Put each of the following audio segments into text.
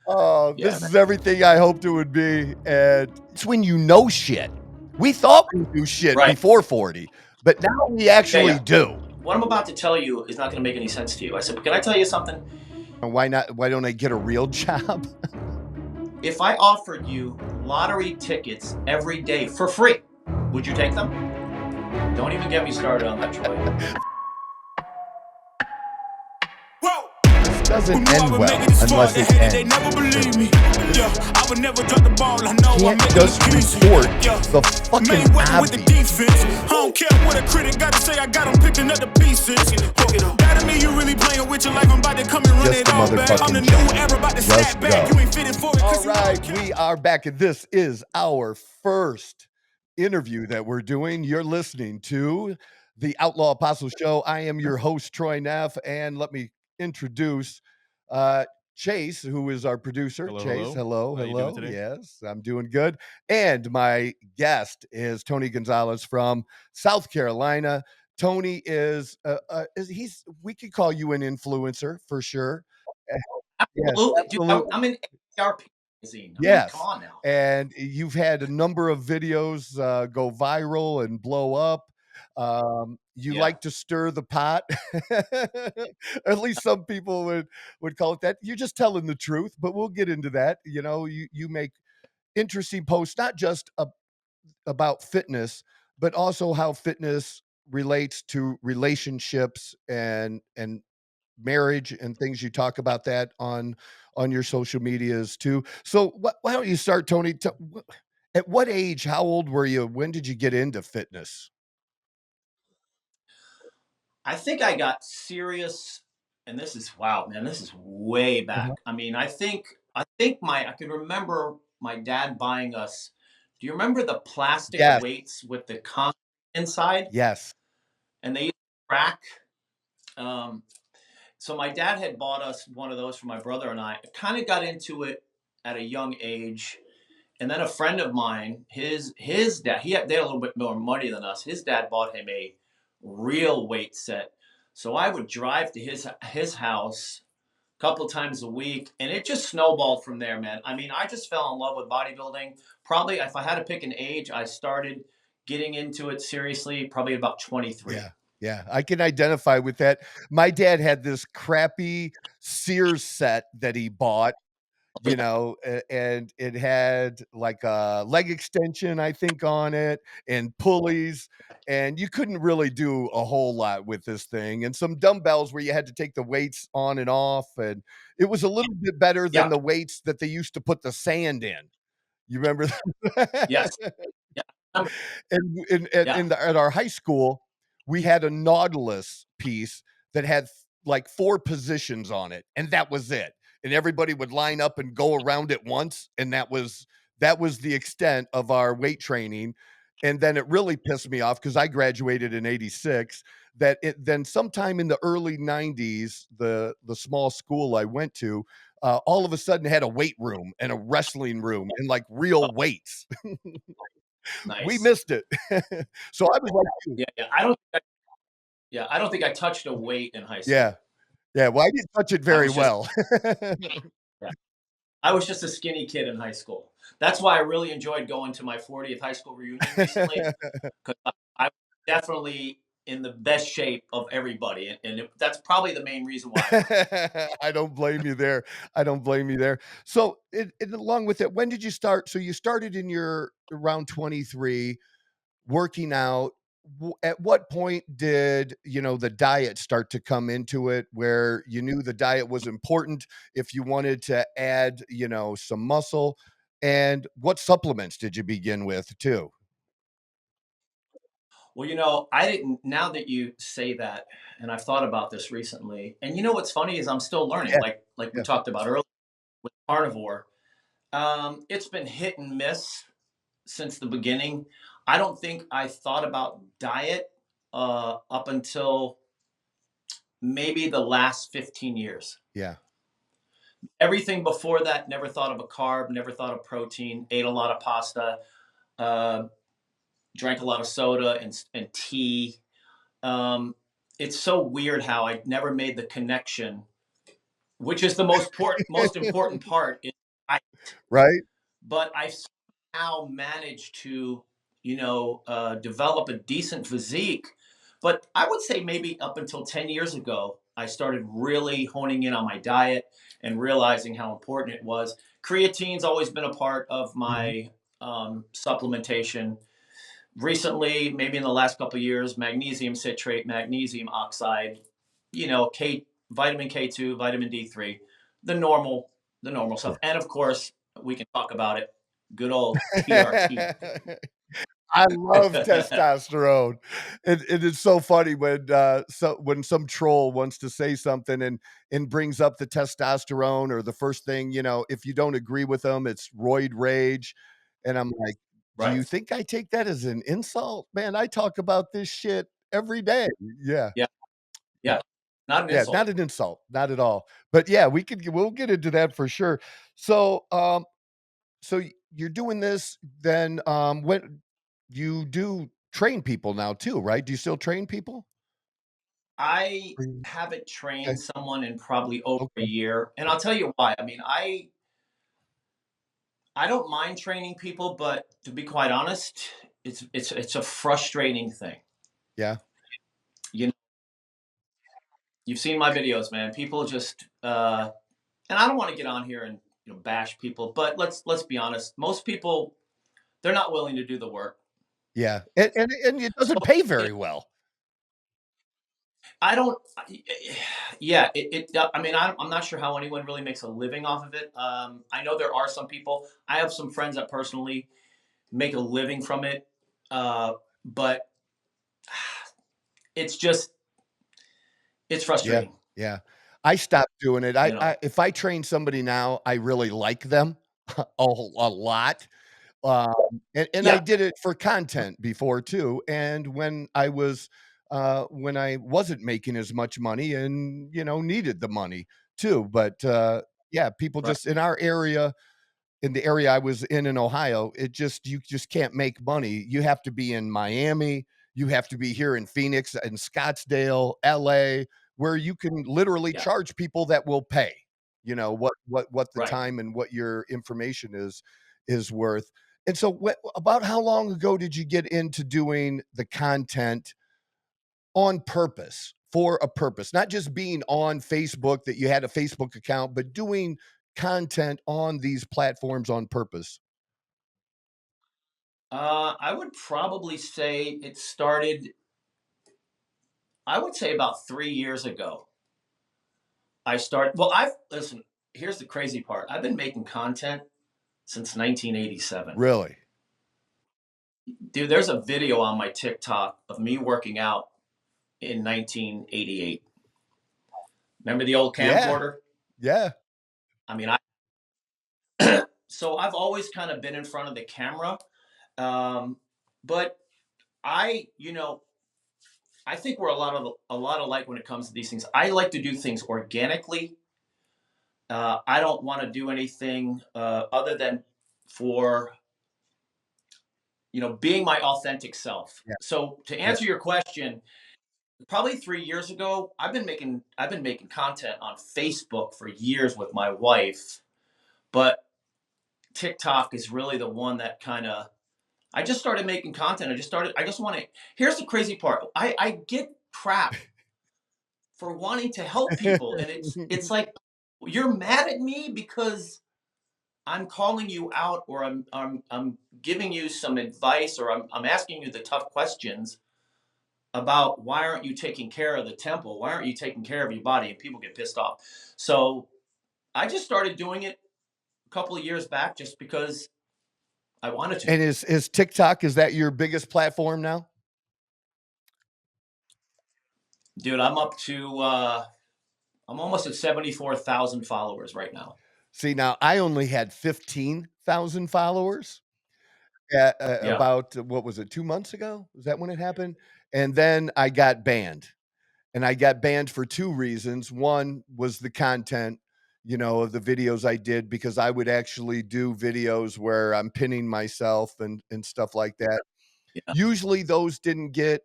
Oh, Yeah, this is everything I hoped it would be, and it's when you know shit. We thought we knew shit right. before 40, but now we Yeah, actually yeah. do. What I'm about to tell you is not going to make any sense to you. I said, can I tell you something? And why not? Why don't I get a real job? If I offered you lottery tickets every day for free, would you take them? Don't even get me started on that, Troy. This doesn't end well unless it ends. They never believe me. Yeah, I would never drop the ball. I know I'm Can't making just it easy. report Yeah, the fucking main weapon with the obvious. defense. I don't care what a critic got to say. I got them picking up the pieces. That to me, you really playing with your life. I'm about to come and run Just it the all back. I'm the motherfucking new joke. era, about to Just snap back. go. You ain't fitted for it. All right, we are back, and this is our first interview that we're doing. You're listening to the Outlaw Apostle Show. I am your host, Troy Neff, and let me introduce uh, Chase, who is our producer. Hello, Chase, hello. hello, How you doing hello. today? Yes, I'm doing good. And my guest is Tony Gonzalez from South Carolina. Tony he's we could call you an influencer for sure. Yes, Absolutely. Dude, absolutely. I'm in ARP magazine. I mean, come Yes, on now. and you've had a number of videos, go viral and blow up. You Yeah. like to stir the pot. At least some people would call it that. You're just telling the truth, but we'll get into that. You know, you make interesting posts, not just about fitness, but also how fitness relates to relationships and marriage and things. You talk about that on your social medias too. So why don't you start, Tony? At what age? How old were you? When did you get into fitness? I think I got serious, and this is wow, man. This is way Mhm. back. I mean, I can remember my dad buying us. Do you remember the plastic Yes, weights with the concrete inside, yes. and they used to crack? Um, so my dad had bought us one of those for my brother and I. Kind of got into it at a young age, and then a friend of mine, his dad, they had a little bit more money than us. His dad bought him a real weight set. So I would drive to his house a couple times a week, and it just snowballed from there, man. I mean, I just fell in love with bodybuilding. Probably, if I had to pick an age, I started getting into it seriously probably about 23. Yeah. Yeah, I can identify with that. My dad had this crappy Sears set that he bought, and it had like a leg extension, I think, on it and pulleys. And you couldn't really do a whole lot with this thing, and some dumbbells where you had to take the weights on and off. And it was a little bit better than Yeah. the weights that they used to put the sand in. You remember Yes. that? Yeah. Um, And Yeah. at our high school, we had a Nautilus piece that had like 4 positions on it, and that was it. And everybody would line up and go around it once, and that was the extent of our weight training. And then it really pissed me off because I graduated in '86. That it then sometime in the early '90s, the small school I went to, all of a sudden had a weight room and a wrestling room and like Oh, real weights. We nice. missed it. So I was like you. Yeah. Yeah. I don't think I touched a weight in high Yeah. school. Yeah, well, I didn't touch it I very was just well. yeah. I was just a skinny kid in high school. That's why I really enjoyed going to my 40th high school reunion recently, because I was definitely in the best shape of everybody, and that's probably the main reason why I went. I don't blame you there. I don't blame you there. So, along with it, when did you start? So you started in your around 23 working out. At what point did, the diet start to come into it where you knew the diet was important if you wanted to add, some muscle? And what supplements did you begin with too? Well, I didn't. Now that you say that, and I've thought about this recently, and what's funny is I'm still learning. Yeah, Like we yeah. talked about earlier with carnivore, it's been hit and miss since the beginning. I don't think I thought about diet up until maybe the last 15 years. Yeah. Everything before that, never thought of a carb, never thought of protein, ate a lot of pasta, uh, drank a lot of soda and tea. Um, it's so weird how I never made the connection which is the most important part. Is I, Right? but I somehow managed to, develop a decent physique. But I would say maybe up until 10 years ago, I started really honing in on my diet and realizing how important it was. Creatine's always been a part of Mhm. my supplementation. Recently, maybe in the last couple of years, magnesium citrate, magnesium oxide, vitamin K2, vitamin D3, the normal, the normal stuff. Sure. And of course, we can talk about it. Good old TRT. I love testosterone. It is so funny when when some troll wants to say something and brings up the testosterone or the first thing, if you don't agree with them, it's roid rage. And I'm like, do Right. you think I take that as an insult? Man, I talk about this shit every day. Yeah. Yeah. Yeah. Yeah. Not an Yeah, insult. not an insult, not at all. But yeah, we'll get into that for sure. So, you're doing this then, when you do train people now too, right? Do you still train people? I Or you haven't okay, trained someone in probably over a okay. year. And I'll tell you why. I mean, I don't mind training people, but to be quite honest, it's a frustrating thing. Yeah, You know, you've seen my videos, man. People just and I don't want to get on here and bash people, but let's be honest. Most people, they're not willing to do the work. yeah, and it So doesn't pay it, very well. I don't. Yeah, I mean, I'm not sure how anyone really makes a living off of it. I know there are some people. I have some friends that personally make a living from it, but it's just it's Yeah, frustrating. yeah. I stopped doing it. You know. I if I train somebody now, I really like them a lot. And I Yeah. did it for content before too, and when I wasn't making as much money and, needed the money too, but, yeah, people Right. just in our area in the area I was in Ohio, you just can't make money. You have to be in Miami, you have to be here in Phoenix and Scottsdale, LA, where you can literally Yeah. charge people that will pay, what the Right. time and what your information is worth. And so about how long ago did you get into doing the content on purpose, for a purpose, not just being on Facebook that you had a Facebook account, but doing content on these platforms on purpose. I would probably say it started. I would say about 3 years ago. I started. Well, I've listen. Here's the crazy part. I've been making content since 1987. Really? Dude, there's a video on my TikTok of me working out in 1988. Remember the old Yeah, camcorder? yeah. I mean, so I've always kind of been in front of the camera, but I think we're a lot alike when it comes to these things. I like to do things organically. I don't want to do anything other than for being my authentic self. Yeah, So to yeah. answer your question, probably 3 years ago, I've been making content on Facebook for years with my wife, but TikTok is really the one that kind of I just started making content. I just want to. Here's the crazy part. I get crap for wanting to help people, and it's like you're mad at me because I'm calling you out, or I'm giving you some advice, or I'm asking you the tough questions about why aren't you taking care of the temple? Why aren't you taking care of your body? And people get pissed off. So I just started doing it a couple of years back just because I wanted to. And is TikTok, is that your biggest platform now? Dude, I'm almost at 74,000 followers right now. See, now I only had 15,000 followers, Yeah. about, what was it, 2 months ago? Is that when it happened? And then I got banned. And I got banned for 2 reasons. One was the content, of the videos I did because I would actually do videos where I'm pinning myself and stuff like that. Yeah. Usually those didn't get,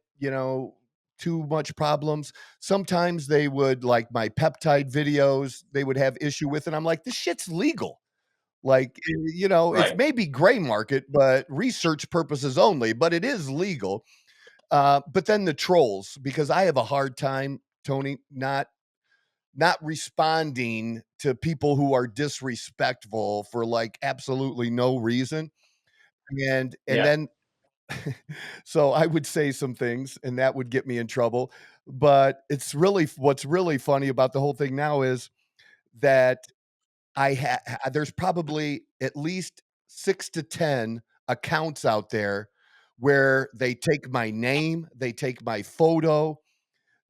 too much problems. Sometimes they would like my peptide videos, they would have issue with it. I'm like, "This shit's legal." Like, it's Right. maybe gray market, but research purposes only, but it is legal. But then the trolls, because I have a hard time, Tony, not responding to people who are disrespectful for like absolutely no reason. And Yeah. then so I would say some things and that would get me in trouble. But it's really what's really funny about the whole thing now is that there's probably at least 6 to 10 accounts out there where they take my name, they take my photo,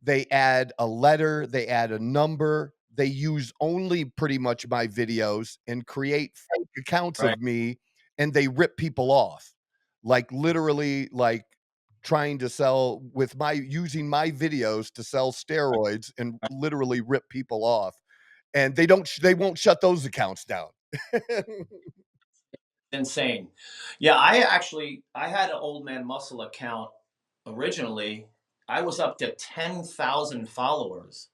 they add a letter, they add a number, they use only pretty much my videos and create fake accounts Right. of me, and they rip people off. Like, literally, like, trying to sell with my using my videos to sell steroids and literally rip people off, and they won't shut those accounts down. Insane. Yeah, I had an Old Man Muscle account originally. I was up to 10,000 followers.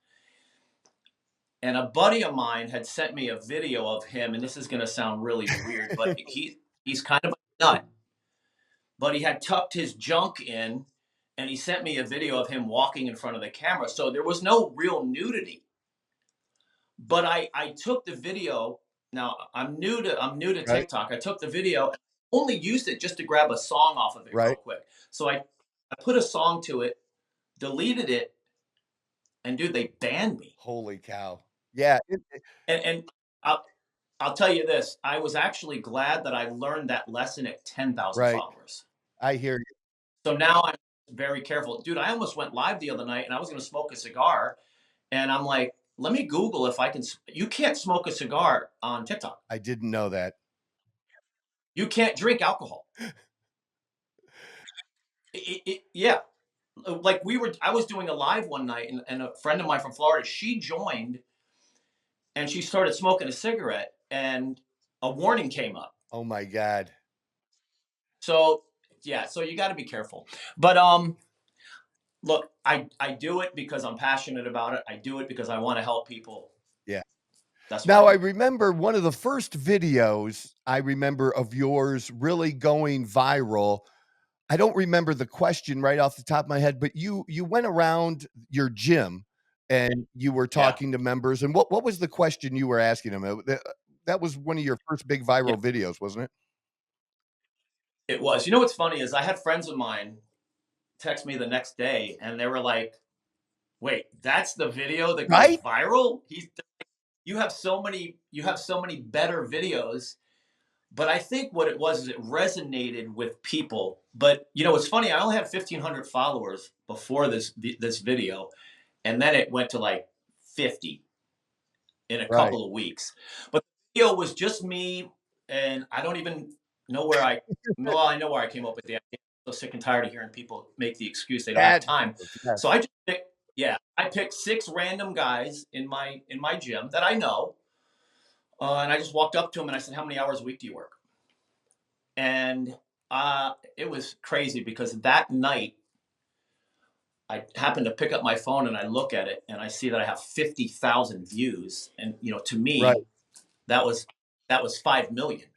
And a buddy of mine had sent me a video of him, and this is going to sound really weird, but he's kind of a nut. But he had tucked his junk in, and he sent me a video of him walking in front of the camera. So there was no real nudity. But I took the video. Now I'm new to Right, TikTok. I took the video, only used it just to grab a song off of it real right. quick. So I put a song to it, deleted it, and dude, they banned me. Holy cow. Yeah, And I'll tell you this, I was actually glad that I learned that lesson at 10,000 right. followers. I hear you. So now I'm very careful. Dude, I almost went live the other night and I was going to smoke a cigar. And I'm like, let me Google if I can. You can't smoke a cigar on TikTok. I didn't know that. You can't drink alcohol. Yeah. Like I was doing a live one night and a friend of mine from Florida, she joined and she started smoking a cigarette and a warning came up. Oh my god. So yeah, so you got to be careful. But look, I do it because I'm passionate about it. I do it because I want to help people. Yeah. That's what I Now I do. remember one of the first videos I remember of yours really going viral. I don't remember the question right off the top of my head, but you went around your gym and you were Yeah. talking to members, and what was the question you were asking them? That was one of your first big Yeah, viral videos, wasn't it? it was. You know what's funny is I had friends of mine text me the next day and they were like, "Wait, that's the video that goes Right? viral?" You have so many better videos. But I think what it was is it resonated with people. But you know, it's funny. I only had 1,500 followers before this video, and then it went to like 50 in a Right. couple of weeks. But the video was just me, and I don't even know where I. Well, I know where I came up with the idea. I'm so sick and tired of hearing people make the excuse they don't have That time. yes. So I picked 6 random guys in my gym that I know, and I just walked up to them and I said, "How many hours a week do you work?" And it was crazy because that night I happened to pick up my phone and I look at it and I see that I have 50,000 views, and to Right. me that was 5 million.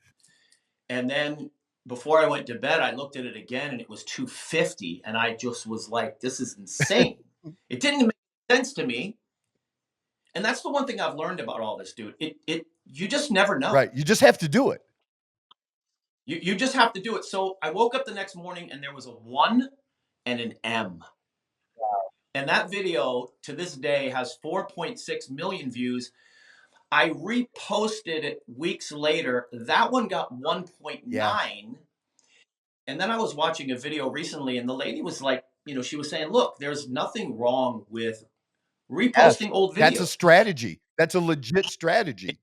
And then before I went to bed, I looked at it again and it was 250, and I just was like, "This is insane." It didn't make sense to me, and that's the one thing I've learned about all this, dude. It you just never know. Right. You just have to do it. You just have to do it. So I woke up the next morning and there was a 1 and an M. And that video to this day has 4.6 million views. I reposted it weeks later. That one got Yeah. 1.9. And then I was watching a video recently and the lady was like, she was saying, "Look, there's nothing wrong with Yes. reposting old That's a videos." strategy. That's a legit strategy.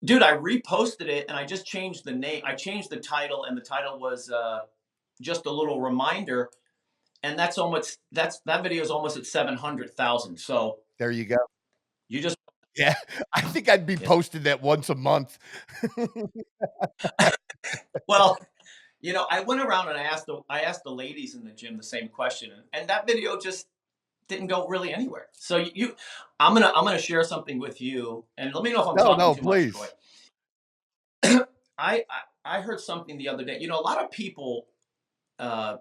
Dude, I reposted it and I just changed the name. I changed the title, and the title was just a little reminder. And that video is almost at 700,000. So There you go. you just Yeah. I think I'd be yeah. posting that once a month. Well, I went around and I asked the ladies in the gym the same question, and that video just didn't go really anywhere. So I'm gonna share something with you, and let me know if I'm No, talking no, too much, Troy. please. I heard something the other day. A lot of people uh,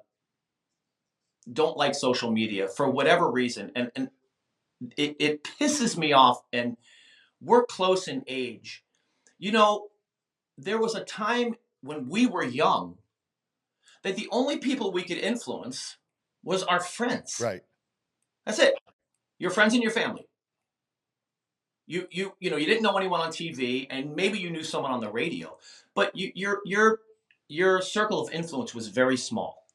don't like social media for whatever reason, and it pisses me off. And we're close in age. You know, there was a time when we were young that the only people we could influence was our friends. Right. That's it. Your friends and your family. You didn't know anyone on TV, and maybe you knew someone on the radio, but your circle of influence was very small.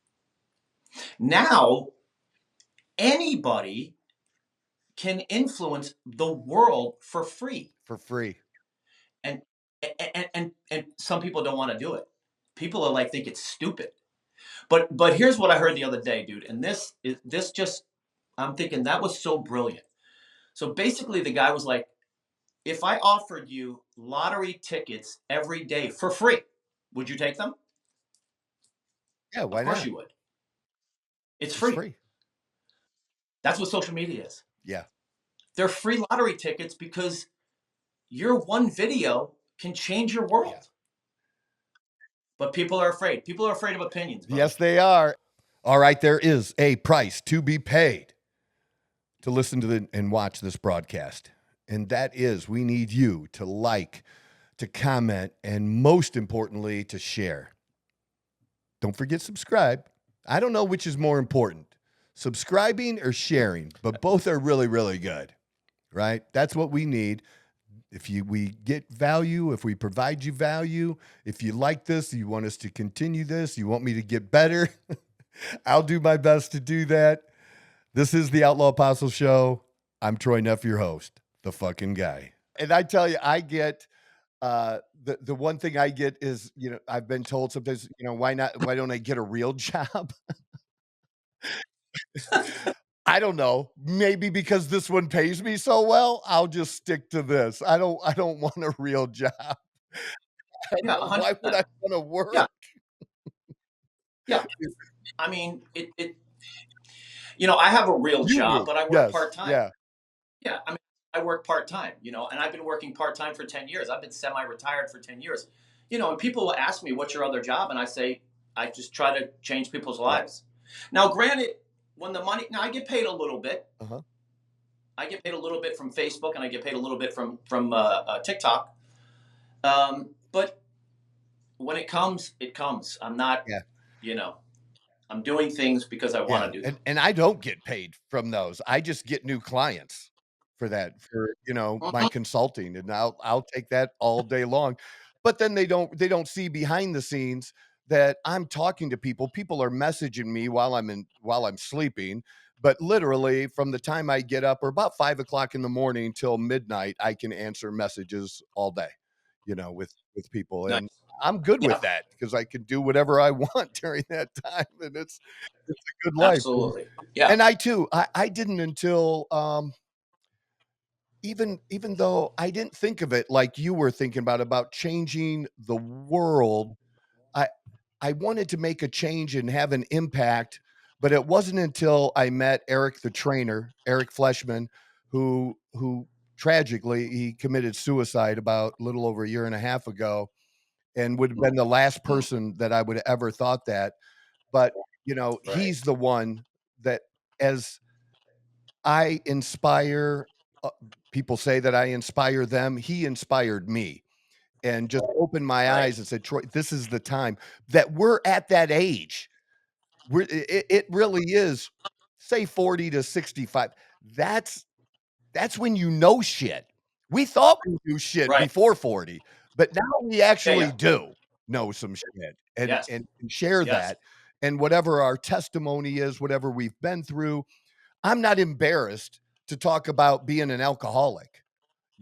Now anybody can influence the world for free, For free. and and some people don't want to do it. People are like think it's stupid. But here's what I heard the other day, dude, and this just I'm thinking that was so brilliant. So basically, the guy was like, if I offered you lottery tickets every day for free, would you take them? Yeah, Of why course not? you would. It's It's free. free. That's what social media is. Yeah. They're free lottery tickets because your one video can change your Yeah. world. But people are afraid. People are afraid of opinions, brother. Yes, they are. All right, there is a price to be paid to listen to and watch this broadcast. And that is we need you to like, to comment, and most importantly, to share. Don't forget subscribe. I don't know which is more important, subscribing or sharing, but both are really, really good, right? That's what we need. If we get value, if we provide you value, if you like this, you want us to continue this, you want me to get better, I'll do my best to do that. This is the Outlaw Apostle Show. I'm Troy Neff, your host, the fucking guy. And I tell you, I get the one thing I get is, I've been told sometimes, why don't I get a real job? I don't know. Maybe because this one pays me so well, I'll just stick to this. I don't want a real job. Yeah, Why would I 100%. want to work? Yeah, yeah. I mean, I have a real You job, do. but I work Yes. part time. Yeah. Yeah, I mean, I work part time, and I've been working part time for 10 years. I've been semi retired for 10 years. And people will ask me, what's your other job? And I say, I just try to change people's Yeah. lives. Now, granted, now I get paid a little bit. Uh-huh. I get paid a little bit from Facebook, and I get paid a little bit from TikTok. But when it comes, it comes. I'm not, Yeah. I'm doing things because I want to do them. And I don't get paid from those. I just get new clients for that, for, my Mhm. consulting, and I'll take that all day long. But then they don't see behind the scenes that I'm talking to people. People are messaging me while I'm sleeping. But literally from the time I get up, or about 5 o'clock in the morning till midnight, I can answer messages all day, with people. Nice. And I'm good with Yeah, that because I can do whatever I want during that time. And it's a good life. absolutely. Yeah. And I too, I didn't until even though I didn't think of it like you were thinking about changing the world. I I wanted to make a change and have an impact, but it wasn't until I met Eric the trainer, Eric Fleshman, who tragically he committed suicide about a little over a year and a half ago, and would have been the last Mm, person that I would have ever thought that. But right. he's the one that, as I inspire, people say that I inspire them. He inspired me and just opened my Right. eyes and said, Troy, this is the time that we're at that age. It really is, say 40 to 65. That's when you know shit. We thought we knew shit Right. before 40, but now we Yeah. actually Yeah. do know some shit, and Yes. share Yes. that. And whatever our testimony is, whatever we've been through, I'm not embarrassed to talk about being an alcoholic,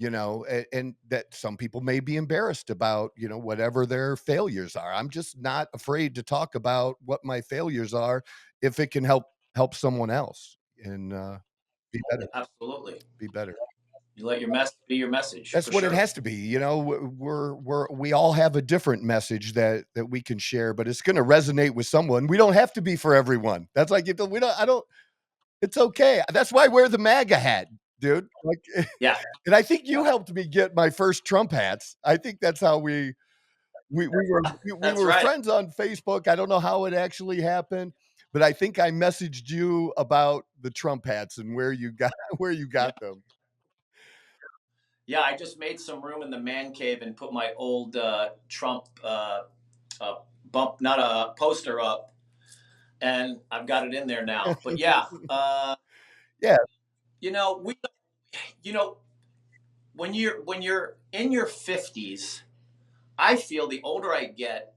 and that some people may be embarrassed about, whatever their failures are. I'm just not afraid to talk about what my failures are if it can help someone else and be better, Absolutely. be better. You let your mess be your message That's for what it sure. has to be, you know, we all have a different message that we can share, but it's gonna resonate with someone. We don't have to be for everyone. That's like, if we don't I don't it's okay. That's why I wear the MAGA hat, dude. Like, Yeah, and I think you helped me get my first Trump hats. I think that's how we that's were right. friends on Facebook. I don't know how it actually happened, but I think I messaged you about the Trump hats and where you got where you Yeah. got them. Yeah, I just made some room in the man cave and put my old Trump uh, bump, not a poster up, and I've got it in there now. But yeah, Yeah. you know, you know, when you're in your 50s, I feel the older I get,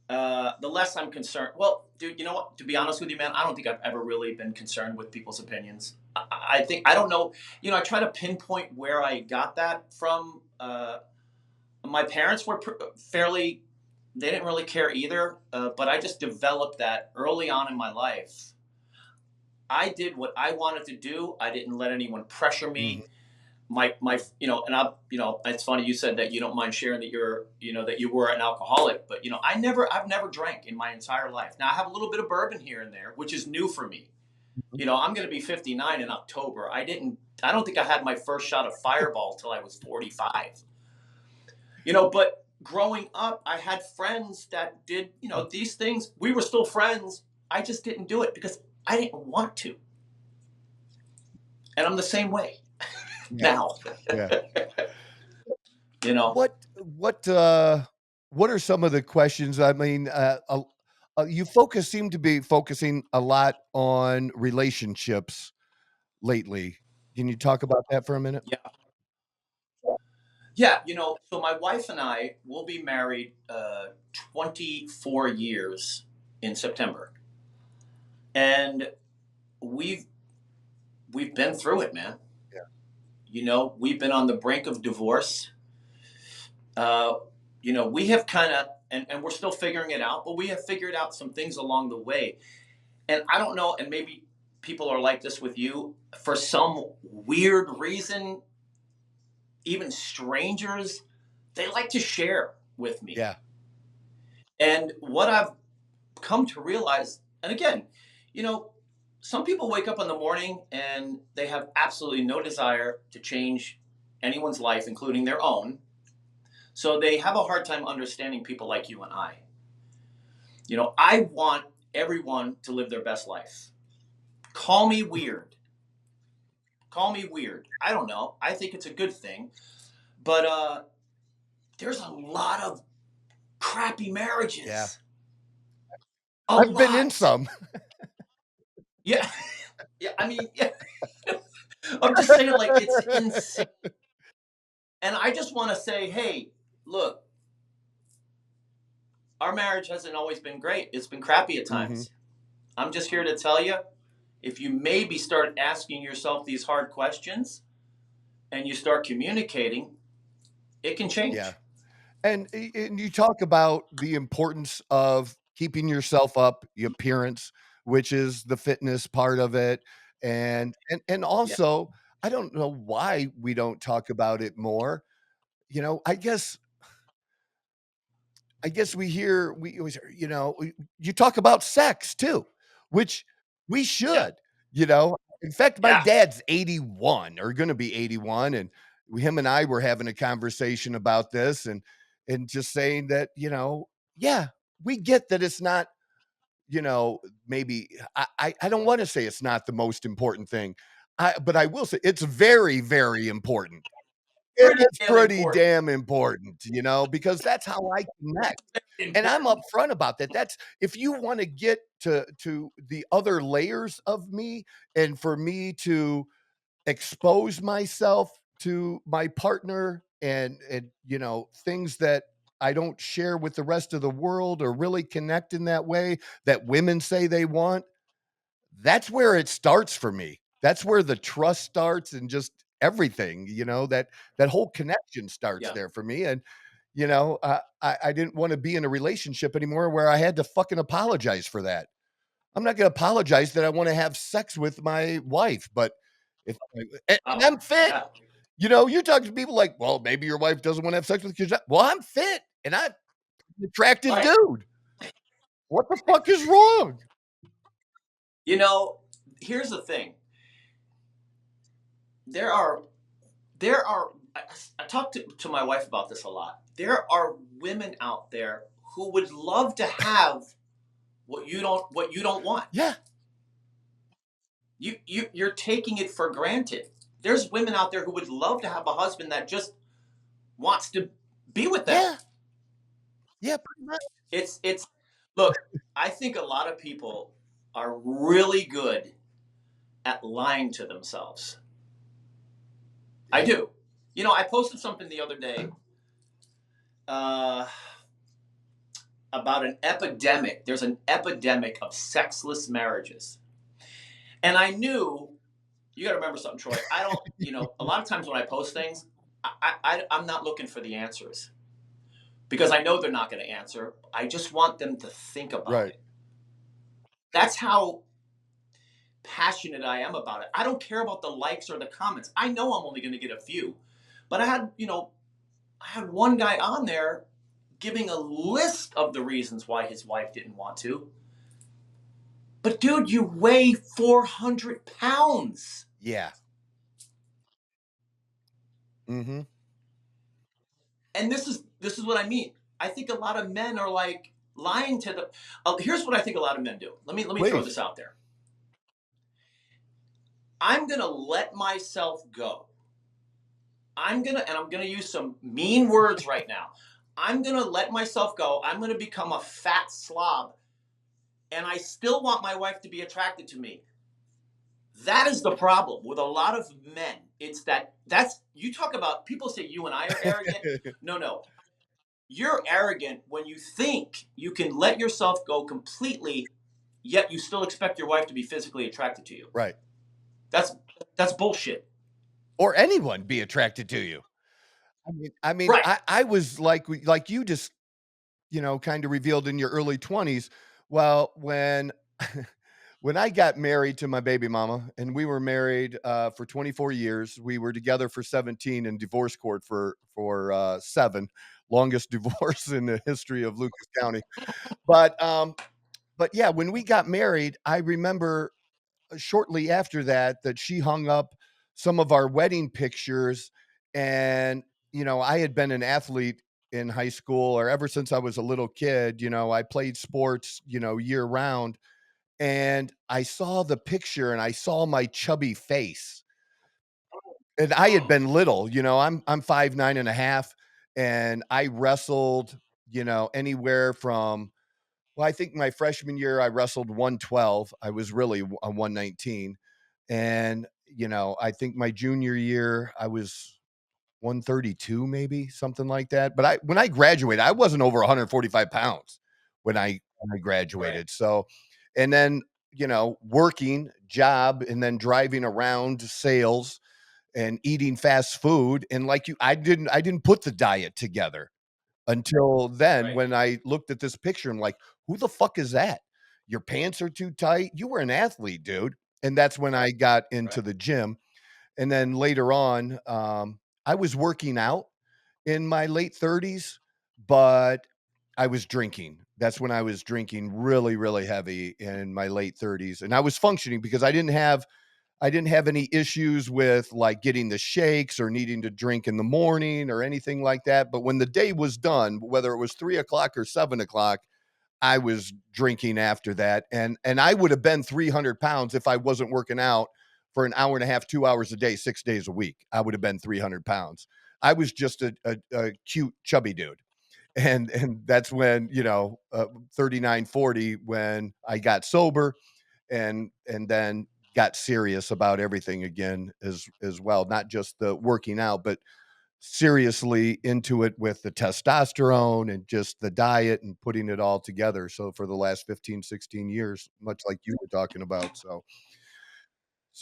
the less I'm concerned. Well, dude, you know what? To be honest with you, man, I don't think I've ever really been concerned with people's opinions. I think I don't know. You know, I try to pinpoint where I got that from. My parents were fairly. They didn't really care either, but I just developed that early on in my life. I did what I wanted to do. I didn't let anyone pressure Mhm. me. My you know, and I you know, it's funny you said that you don't mind sharing that you're, you know, that you were an alcoholic, but you know, I've never drank in my entire life. Now I have a little bit of bourbon here and there, which is new for me. You know, I'm going to be 59 in October. I don't think I had my first shot of Fireball till I was 45. You know, but growing up, I had friends that did, you know, these things. We were still friends. I just didn't do it because I didn't want to. And I'm the same way Yeah, now. yeah. You know. What are some of the questions? I mean, you seem to be focusing a lot on relationships lately. Can you talk about that for a minute? Yeah. Yeah, you know, so my wife and I will be married 24 years in September. And we've we've been through it, man. Yeah. You know, we've been on the brink of divorce. Uh, you know, we have kind of, and we're still figuring it out, but we have figured out some things along the way. And I don't know, and maybe people are like this with you. For some weird reason, even strangers, they like to share with me. Yeah. And what I've come to realize, and again, you know, some people wake up in the morning and they have absolutely no desire to change anyone's life, including their own. So they have a hard time understanding people like you and I. You know, I want everyone to live their best life. Call me weird. Call me weird. I don't know. I think it's a good thing. But there's a lot of crappy Yeah. marriages. A I've been in lot. some. Yeah. Yeah. I mean, yeah. I'm just saying, like, it's insane. And I just want to say, hey, look, our marriage hasn't always been great. It's been crappy at Mhm. times. I'm just here to tell you, if you maybe start asking yourself these hard questions and you start communicating, it can Yeah. change. And you talk about the importance of keeping yourself up, the appearance, which is the fitness part of it, and Yeah. also, I don't know why we don't talk about it more. You know, I guess we always hear, you talk about sex too, which we Yeah. should, you know. In fact, my Yeah. dad's 81 or gonna be 81, and him and I were having a conversation about this and just saying that, yeah, we get that it's not, maybe I don't wanna say it's not the most important thing. But I will say it's very, very important. Pretty It's damn pretty important. damn important, because that's how I connect, Very and I'm important. upfront about that. That's if you wanna get to the other layers of me and for me to expose myself to my partner and things that I don't share with the rest of the world or really connect in that way that women say they want, that's where it starts for me. That's where the trust starts and just everything, that whole connection starts Yeah. there for me. And, I didn't want to be in a relationship anymore where I had to fucking apologize for that. I'm not going to apologize that I want to have sex with my wife, but If and Oh, I'm fit. yeah. You know, you talk to people like, "Well, maybe your wife doesn't wanna have sex with you." Well, I'm fit, and I'm an attractive Right. dude. What the fuck is wrong? You know, here's the thing. There are there are I talk to my wife about this a lot. There are women out there who would love to have what you don't want. Yeah, You're taking it for granted. There's women out there who would love to have a husband that just wants to be with them. yeah, yeah, pretty much. It's look, I think a lot of people are really good at lying to themselves. I Yeah, do. You know, I posted something the other day uh, about an epidemic. There's an epidemic of sexless marriages. And I knew, you got to remember something, Troy. I don't, you know, a lot of times when I post things, I'm not looking for the answers because I know they're not going to answer. I just want them to think about right. it. That's how passionate I am about it. I don't care about the likes or the comments. I know I'm only going to get a few. But I had one guy on there giving a list of the reasons why his wife didn't want to. But dude, you weigh 400 pounds. Yeah. Mhm. And this is what I mean. I think a lot of men are like lying to the here's what I think a lot of men do. Let me throw Please. this out there. I'm going to let myself go. I'm going to use some mean words right now. I'm going to let myself go. I'm going to become a fat slob and I still want my wife to be attracted to me. That is the problem with a lot of men. It's that's you talk about people say you and I are arrogant. No, no. You're arrogant when you think you can let yourself go completely, yet you still expect your wife to be physically attracted to you. Right. That's that's bullshit. Or anyone be attracted to you. I mean, Right. I was like you just, kinda revealed in your early 20s. Well, when when I got married to my baby mama, and we were married, for 24 years, we were together for 17 and divorce court for 7, longest divorce in the history of Lucas County. But, yeah, when we got married, I remember shortly after that that she hung up some of our wedding pictures. And I had been an athlete in high school, or ever since I was a little kid. I played sports year round, and I saw the picture and I saw my chubby face. And I had been little. I'm 5'9" and a half, and I wrestled anywhere from, well, I think my freshman year, I wrestled 112. I was really a 119. And, I think my junior year, I was 132, maybe something like that. But when I graduated, I wasn't over 145 pounds when I Right. graduated. So, and then, working job and then driving around sales and eating fast food. And like I didn't put the diet together until then. Right. When I looked at this picture, I'm like, "Who the fuck is that? Your pants are too tight. You were an athlete, dude." And that's when I got into Right. the gym. And then later on, I was working out in my late 30s, but I was drinking. That's when I was drinking really, really heavy in my late 30s. And I was functioning because I didn't have any issues with like getting the shakes or needing to drink in the morning or anything like that. But when the day was done, whether it was 3 o'clock or 7 o'clock, I was drinking after that. And I would have been 300 pounds if I wasn't working out for an hour and a half, 2 hours a day, 6 days a week. I would have been 300 pounds. I was just a cute, chubby dude. And that's when, 39, 40, when I got sober and then got serious about everything again as well, not just the working out, but seriously into it with the testosterone and just the diet and putting it all together. So for the last 15, 16 years, much like you were talking about. So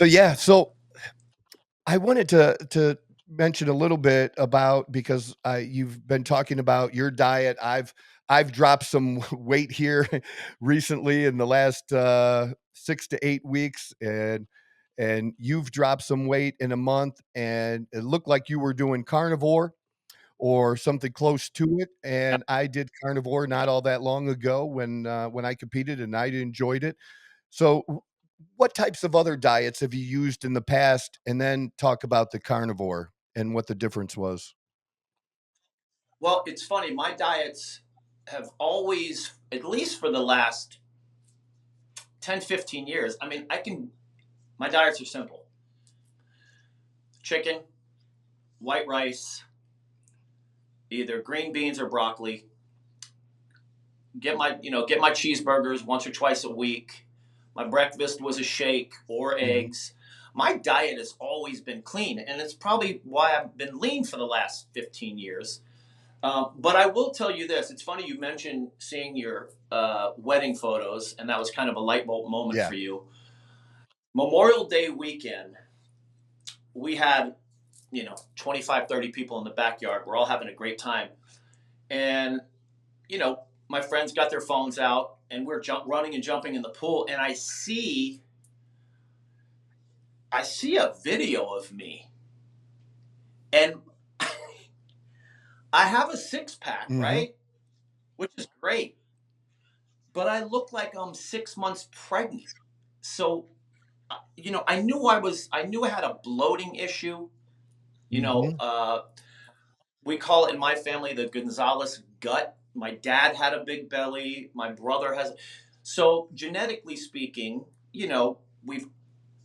yeah, so I wanted to mention a little bit about, because you've been talking about your diet. I've dropped some weight here recently in the last 6 to 8 weeks, and you've dropped some weight in a month, and it looked like you were doing carnivore or something close to it. Yeah. And I did carnivore not all that long ago when I competed, and I enjoyed it. So, what types of other diets have you used in the past? And then talk about the carnivore and what the difference was. Well, it's funny. My diets have always, at least for the last 10, 15 years, I mean, my diets are simple: chicken, white rice, either green beans or broccoli. Get my cheeseburgers once or twice a week. My breakfast was a shake or Mhm. eggs. My diet has always been clean, and it's probably why I've been lean for the last 15 years. But I will tell you this: it's funny you mentioned seeing your wedding photos, and that was kind of a light bulb moment Yeah. for you. Memorial Day weekend, we had 25, 30 people in the backyard. We're all having a great time, and my friends got their phones out, and we're running and jumping in the pool, and I see a video of me, and I have a six pack, Mhm. right, which is great, but I look like I'm 6 months pregnant. So I knew I had a bloating issue. You know, Mhm. uh, we call it in my family the Gonzalez gut. My dad had a big belly. My brother has. So genetically speaking, we've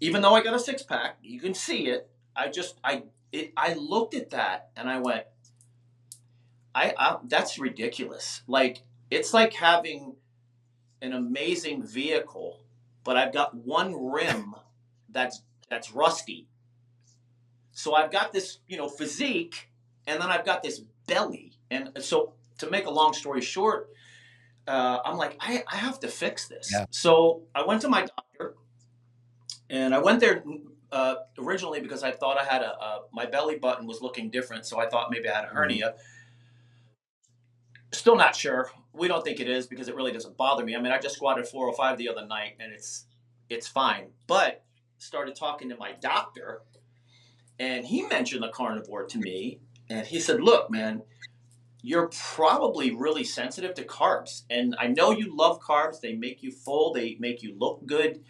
even though I got a six pack, you can see it. I looked at that and I went, I that's ridiculous. Like it's like having an amazing vehicle, but I've got one rim that's that's rusty. So I've got this, physique, and then I've got this belly. And so to make a long story short, I'm like, I have to fix this. Yeah. So I went to my doctor, and I went there originally because I thought I had my belly button was looking different. So I thought maybe I had a Mhm. hernia. Still not sure. We don't think it is because it really doesn't bother me. I mean, I just squatted 405 the other night, and it's fine. But started talking to my doctor, and he mentioned the carnivore to me, and he said, "Look, man, you're probably really sensitive to carbs, and I know you love carbs. They make you full. They make you look good.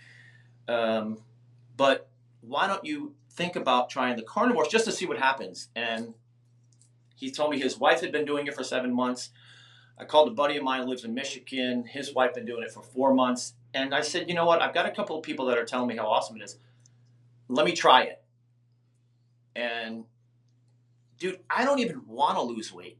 Um, but why don't you think about trying the carnivores just to see what happens?" And he told me his wife had been doing it for 7 months. I called a buddy of mine who lives in Michigan. His wife been doing it for 4 months. And I said, you know what? I've got a couple of people that are telling me how awesome it is. Let me try it. And dude, I don't even want to lose weight.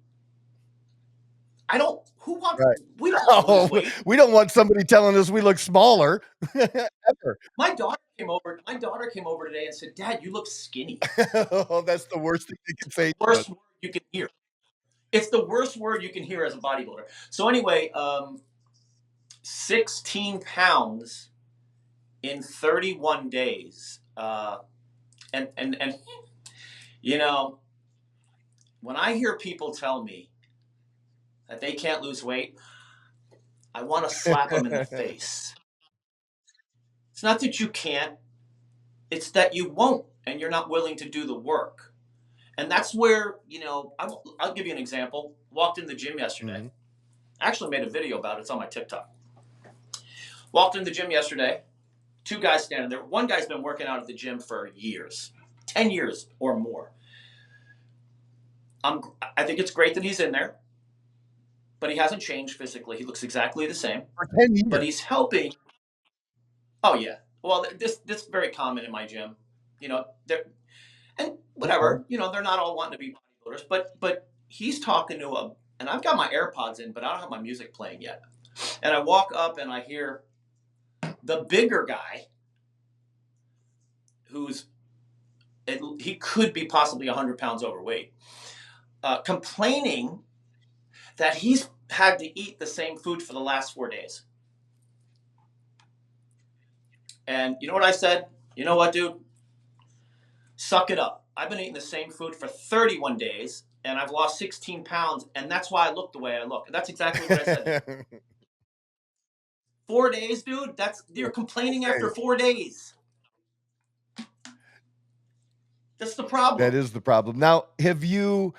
I don't. Who wants? Right. We don't want to lose Oh, weight. we don't want somebody telling us we look smaller ever. My daughter came over. My daughter came over today and said, "Dad, you look skinny." Oh, that's the worst thing you can say to us. Worst word you can hear. It's the worst word you can hear as a bodybuilder. So anyway, 16 pounds in 31 days. And you know, when I hear people tell me that they can't lose weight, I want to slap them in the face. It's not that you can't, it's that you won't, and you're not willing to do the work. And that's where, I'll give you an example. Walked in the gym yesterday. Mhm. Actually made a video about it. It's on my TikTok. Walked in the gym yesterday. Two guys standing there. One guy's been working out at the gym for years, 10 years or more. I think it's great that he's in there, but he hasn't changed physically. He looks exactly the same, For 10 but years. he's helping. Oh yeah. Well, this is very common in my gym. They're and Okay. whatever. They're not all wanting to be bodybuilders, but he's talking to a. And I've got my AirPods in, but I don't have my music playing yet. And I walk up and I hear the bigger guy, who's he could be possibly 100 pounds overweight, complaining that he's had to eat the same food for the last 4 days. And you know what I said? You know what, dude? Suck it up. I've been eating the same food for 31 days, and I've lost 16 pounds, and that's why I look the way I look. And that's exactly what I said. 4 days, dude? You're complaining after 4 days. That's the That problem. is the problem. Now, have you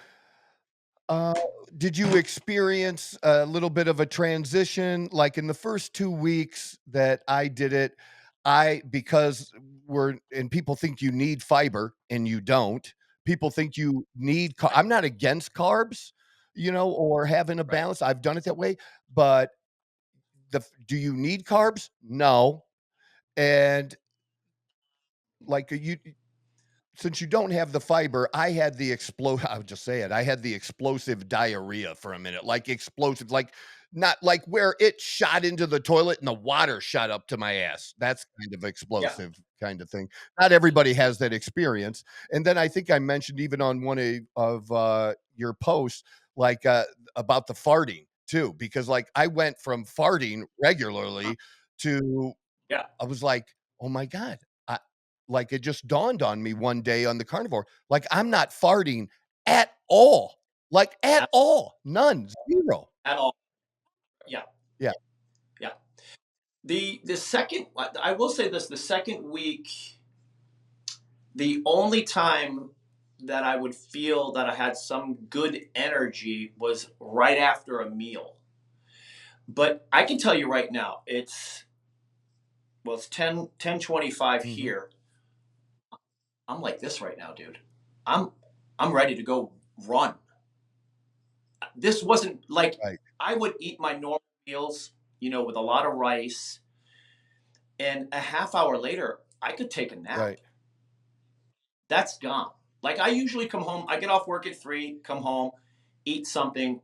uh, did you experience a little bit of a transition? Like in the first 2 weeks that I did it, because we're and people think you need fiber and you don't. People think you need Right. I'm not against carbs, or having a Right. balance. I've done it that way, but do you need carbs? No. And like you since you don't have the fiber, I had the I would just say it. I had the explosive diarrhea for a minute, like explosive, like not like where it shot into the toilet and the water shot up to my ass. That's kind of Yeah. explosive kind of thing. Not everybody has that experience. And then I think I mentioned even on one of your posts, like about the farting too, because like I went from farting Uh, regularly to yeah. I was like, "Oh my god." I like, it just dawned on me one day on the carnivore, like, I'm not farting at all, like, at At, all, none, 0. at all. Yeah. Yeah, Yeah. The second, I will say this, the second week, the only time that I would feel that I had some good energy was right after a meal. But I can tell you right now, it's 10:25 mhm, here. I'm like this right now, dude. I'm I'm ready to go run. This wasn't like right, I would eat my normal meals, with a lot of rice, and a half hour later, I could take a nap. right. That's gone. Like I usually come home, I get off work at 3, come home, eat something,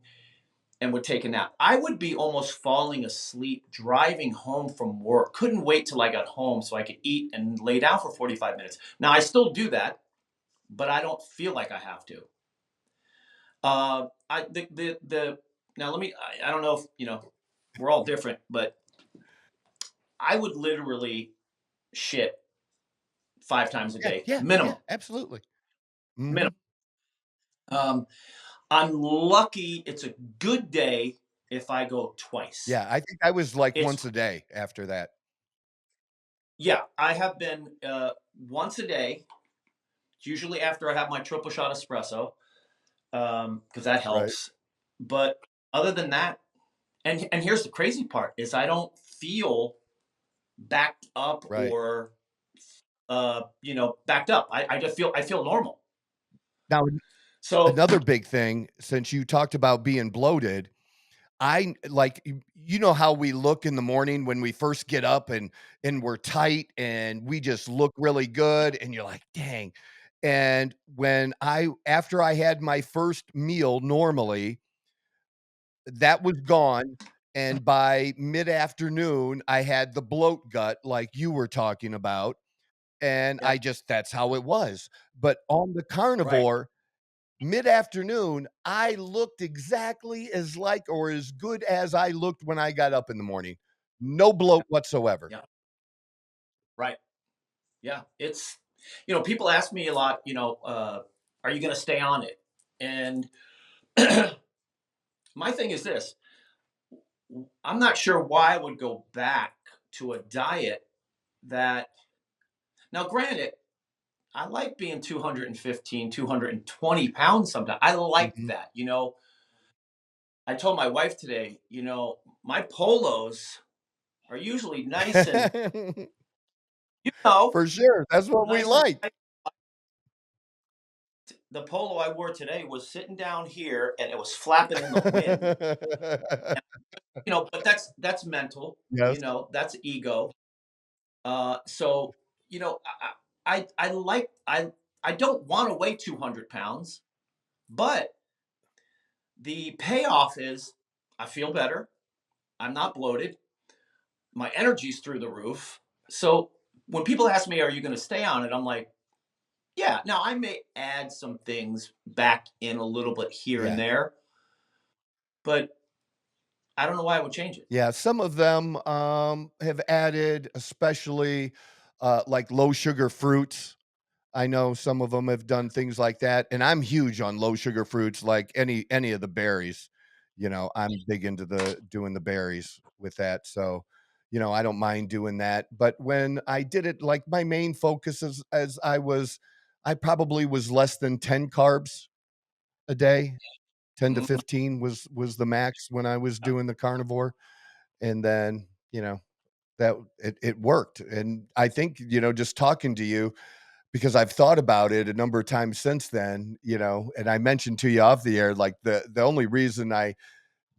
and would take a nap. I would be almost falling asleep driving home from work. Couldn't wait till I got home so I could eat and lay down for 45 minutes. Now I still do that, but I don't feel like I have to. I the now let me. I don't know if we're all different, but I would literally shit 5 times a Yeah, day yeah, yeah, minimum. absolutely. Minimum. Mhm. Um, I'm lucky. It's a good day if I go twice. Yeah, I think I was, like, It's once a day after that. Yeah. I have been once a day. Usually after I have my triple shot espresso, because that Right, helps. But other than that, and here's the crazy part is I don't feel backed up right. or backed up. I just feel normal. Now So another big thing, since you talked about being bloated, you know how we look in the morning when we first get up and we're tight and we just look really good and you're like, "Dang." And when I after I had my first meal normally, that was gone, and by mid-afternoon, I had the bloat gut like you were talking about, and yeah, that's how it was. But on the right. carnivore, mid-afternoon, I looked exactly as like or as good as I looked when I got up in the morning. No bloat whatsoever. Yeah, right. Yeah, people ask me a lot. Are you going to stay on it? And my thing is this: I'm not sure why I would go back to a diet that. Now, granted, I like being 215, 220 pounds sometimes. I like Mhm. that. I told my wife today, my polos are usually nice and, you know, For sure, that's what we nice and like. tight. The polo I wore today was sitting down here and it was flapping in the wind. And, but that's mental, Yes. that's ego. So, I like, I don't want to weigh 200 pounds, but the payoff is I feel better. I'm not bloated. My energy's through the roof. So when people ask me, are you going to stay on it? I'm like, yeah. Now I may add some things back in a little bit here and Yeah. there, but I don't know why I would change it. Yeah, some of them, have added, especially, like low sugar fruits. I know some of them have done things like that, and I'm huge on low sugar fruits, like any of the berries. I'm big into the doing the berries with that, so, I don't mind doing that, but when I did it, like, my main focus as I was I probably was less than 10 carbs a day. 10 to Mhm. 15 was the max when I was doing the carnivore, and then, that it worked, and I think, just talking to you, because I've thought about it a number of times since then, and I mentioned to you off the air, like, the only reason I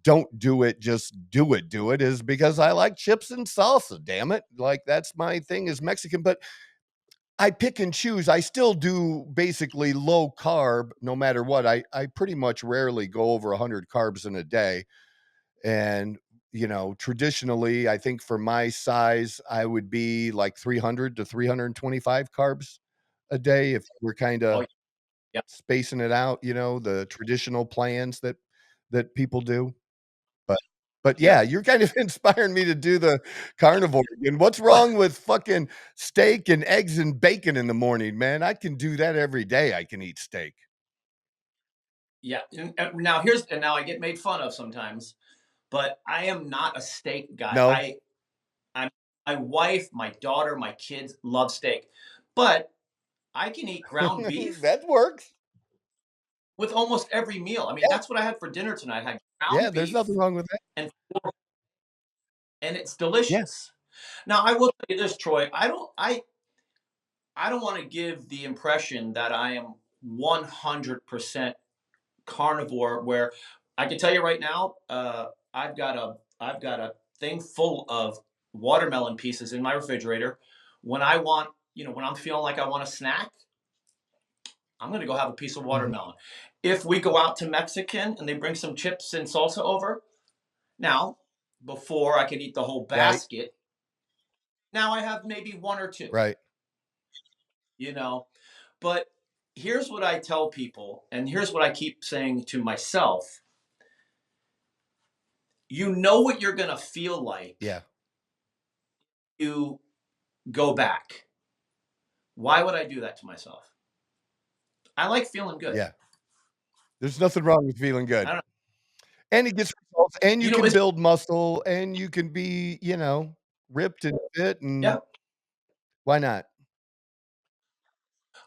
don't do it, just do it, is because I like chips and salsa, damn it. Like, that's my thing is Mexican, but I pick and choose. I still do basically low carb no matter what. I pretty much rarely go over 100 carbs in a day. And, traditionally, I think for my size, I would be like 300 to 325 carbs a day if we're kind Oh, of yeah. spacing it out, the traditional plans that people do. But yeah, Yep. you're kind of inspiring me to do the carnivore again. What's Well, wrong with fucking steak and eggs and bacon in the morning, man? I can do that every day. I can eat steak. yeah. And now I get made fun of sometimes, but I am not a steak guy. No? I'm my wife, my daughter, my kids love steak, but I can eat ground beef That works. with almost every meal. I mean, Yeah, that's what I had for dinner tonight. I had yeah, ground there's nothing beef wrong with that. and it's Yeah, delicious. Now, I will tell you this, Troy. I don't want to give the impression that I am 100% carnivore. Where I can tell you right now, I've got a thing full of watermelon pieces in my refrigerator. When I want, when I'm feeling like I want a snack, I'm going to go have a piece of mhm, watermelon. If we go out to Mexican and they bring some chips and salsa over, now before I could eat the whole right, basket, now I have maybe one or two. right, You know, but here's what I tell people, and here's what I keep saying to myself. You know what you're going to feel like yeah, you go back. Why would I do that to myself? I like feeling good. yeah. There's nothing wrong with feeling I good. don't And it gets results, and you can is build muscle, and you can be, ripped and fit, and yeah. why not?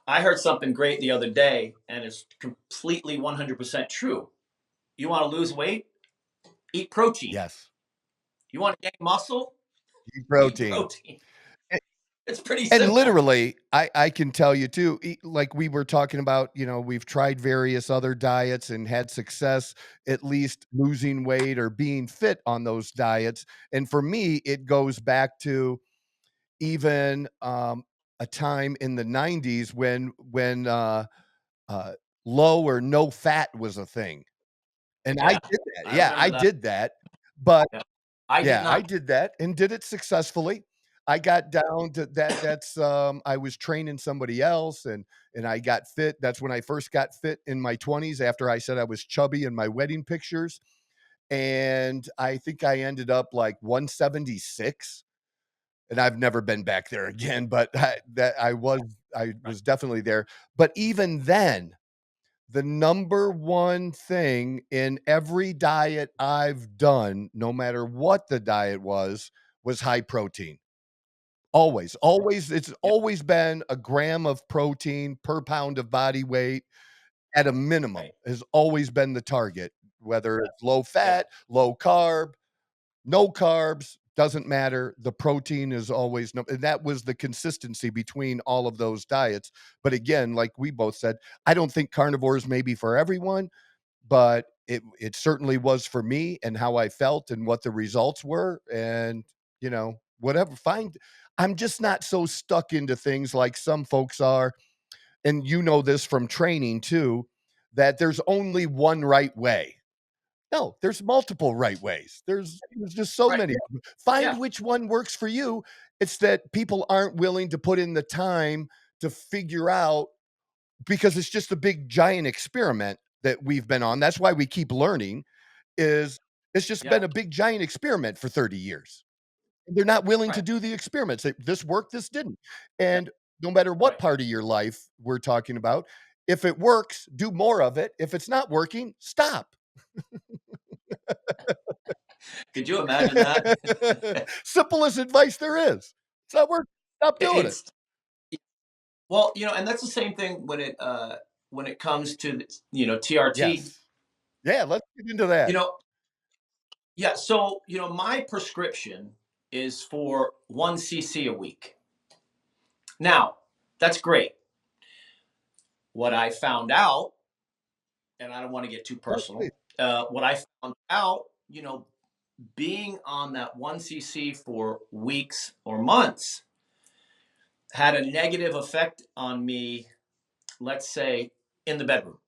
I heard something great the other day, and it's completely 100% true. You want to lose weight? Eat protein. Yes, You want to gain muscle? eat Eat protein. protein. It's pretty And simple. literally, I can tell you too, like we were talking about, we've tried various other diets and had success at least losing weight or being fit on those diets. And for me, it goes back to even a time in the 90s when uh, low or no fat was a thing. And I Yeah, did that. I Yeah, remember I that. did that. But Yeah. I did yeah, I not. did that and did it successfully. I got down to I was training somebody else and I got fit. That's when I first got fit in my 20s after I said I was chubby in my wedding pictures. And I think I ended up like 176 and I've never been back there again, but I Right. was definitely there. But even then, the number one thing in every diet I've done, no matter what the diet was high protein. Always, always, it's Yeah. always been a gram of protein per pound of body weight at a minimum Right. has always been the target, whether it's low Yeah. fat, low carb, no carbs, doesn't matter. The protein is always no, and that was the consistency between all of those diets. But again, like we both said, I don't think carnivores may be for everyone, but it certainly was for me and how I felt and what the results were. And, whatever, find I'm just not so stuck into things like some folks are. And you know this from training too, that there's only one right way. No, there's multiple right ways. There's just so Right. many. Find Yeah. which one works for you. It's that people aren't willing to put in the time to figure out because it's just a big giant experiment that we've been on. That's why we keep learning is it's just Yeah. been a big giant experiment for 30 years. They're not willing to Right. do the experiments. This worked, this didn't. Yeah. And no matter what Right. part of your life we're talking about, if it works, do more of it. If it's not working, stop. Could you imagine that? Simplest advice there is. It's not working. Stop doing it. It's Well, and that's the same thing when it comes to TRT. Yes. Yeah, let's get into that. You know, yeah. So my prescription is for 1 cc a week. Now, that's great. What I found out, and I don't want to get too Oh, please. personal. What I found out, being on that 1 cc for weeks or months had a negative effect on me, let's say, in the bedroom.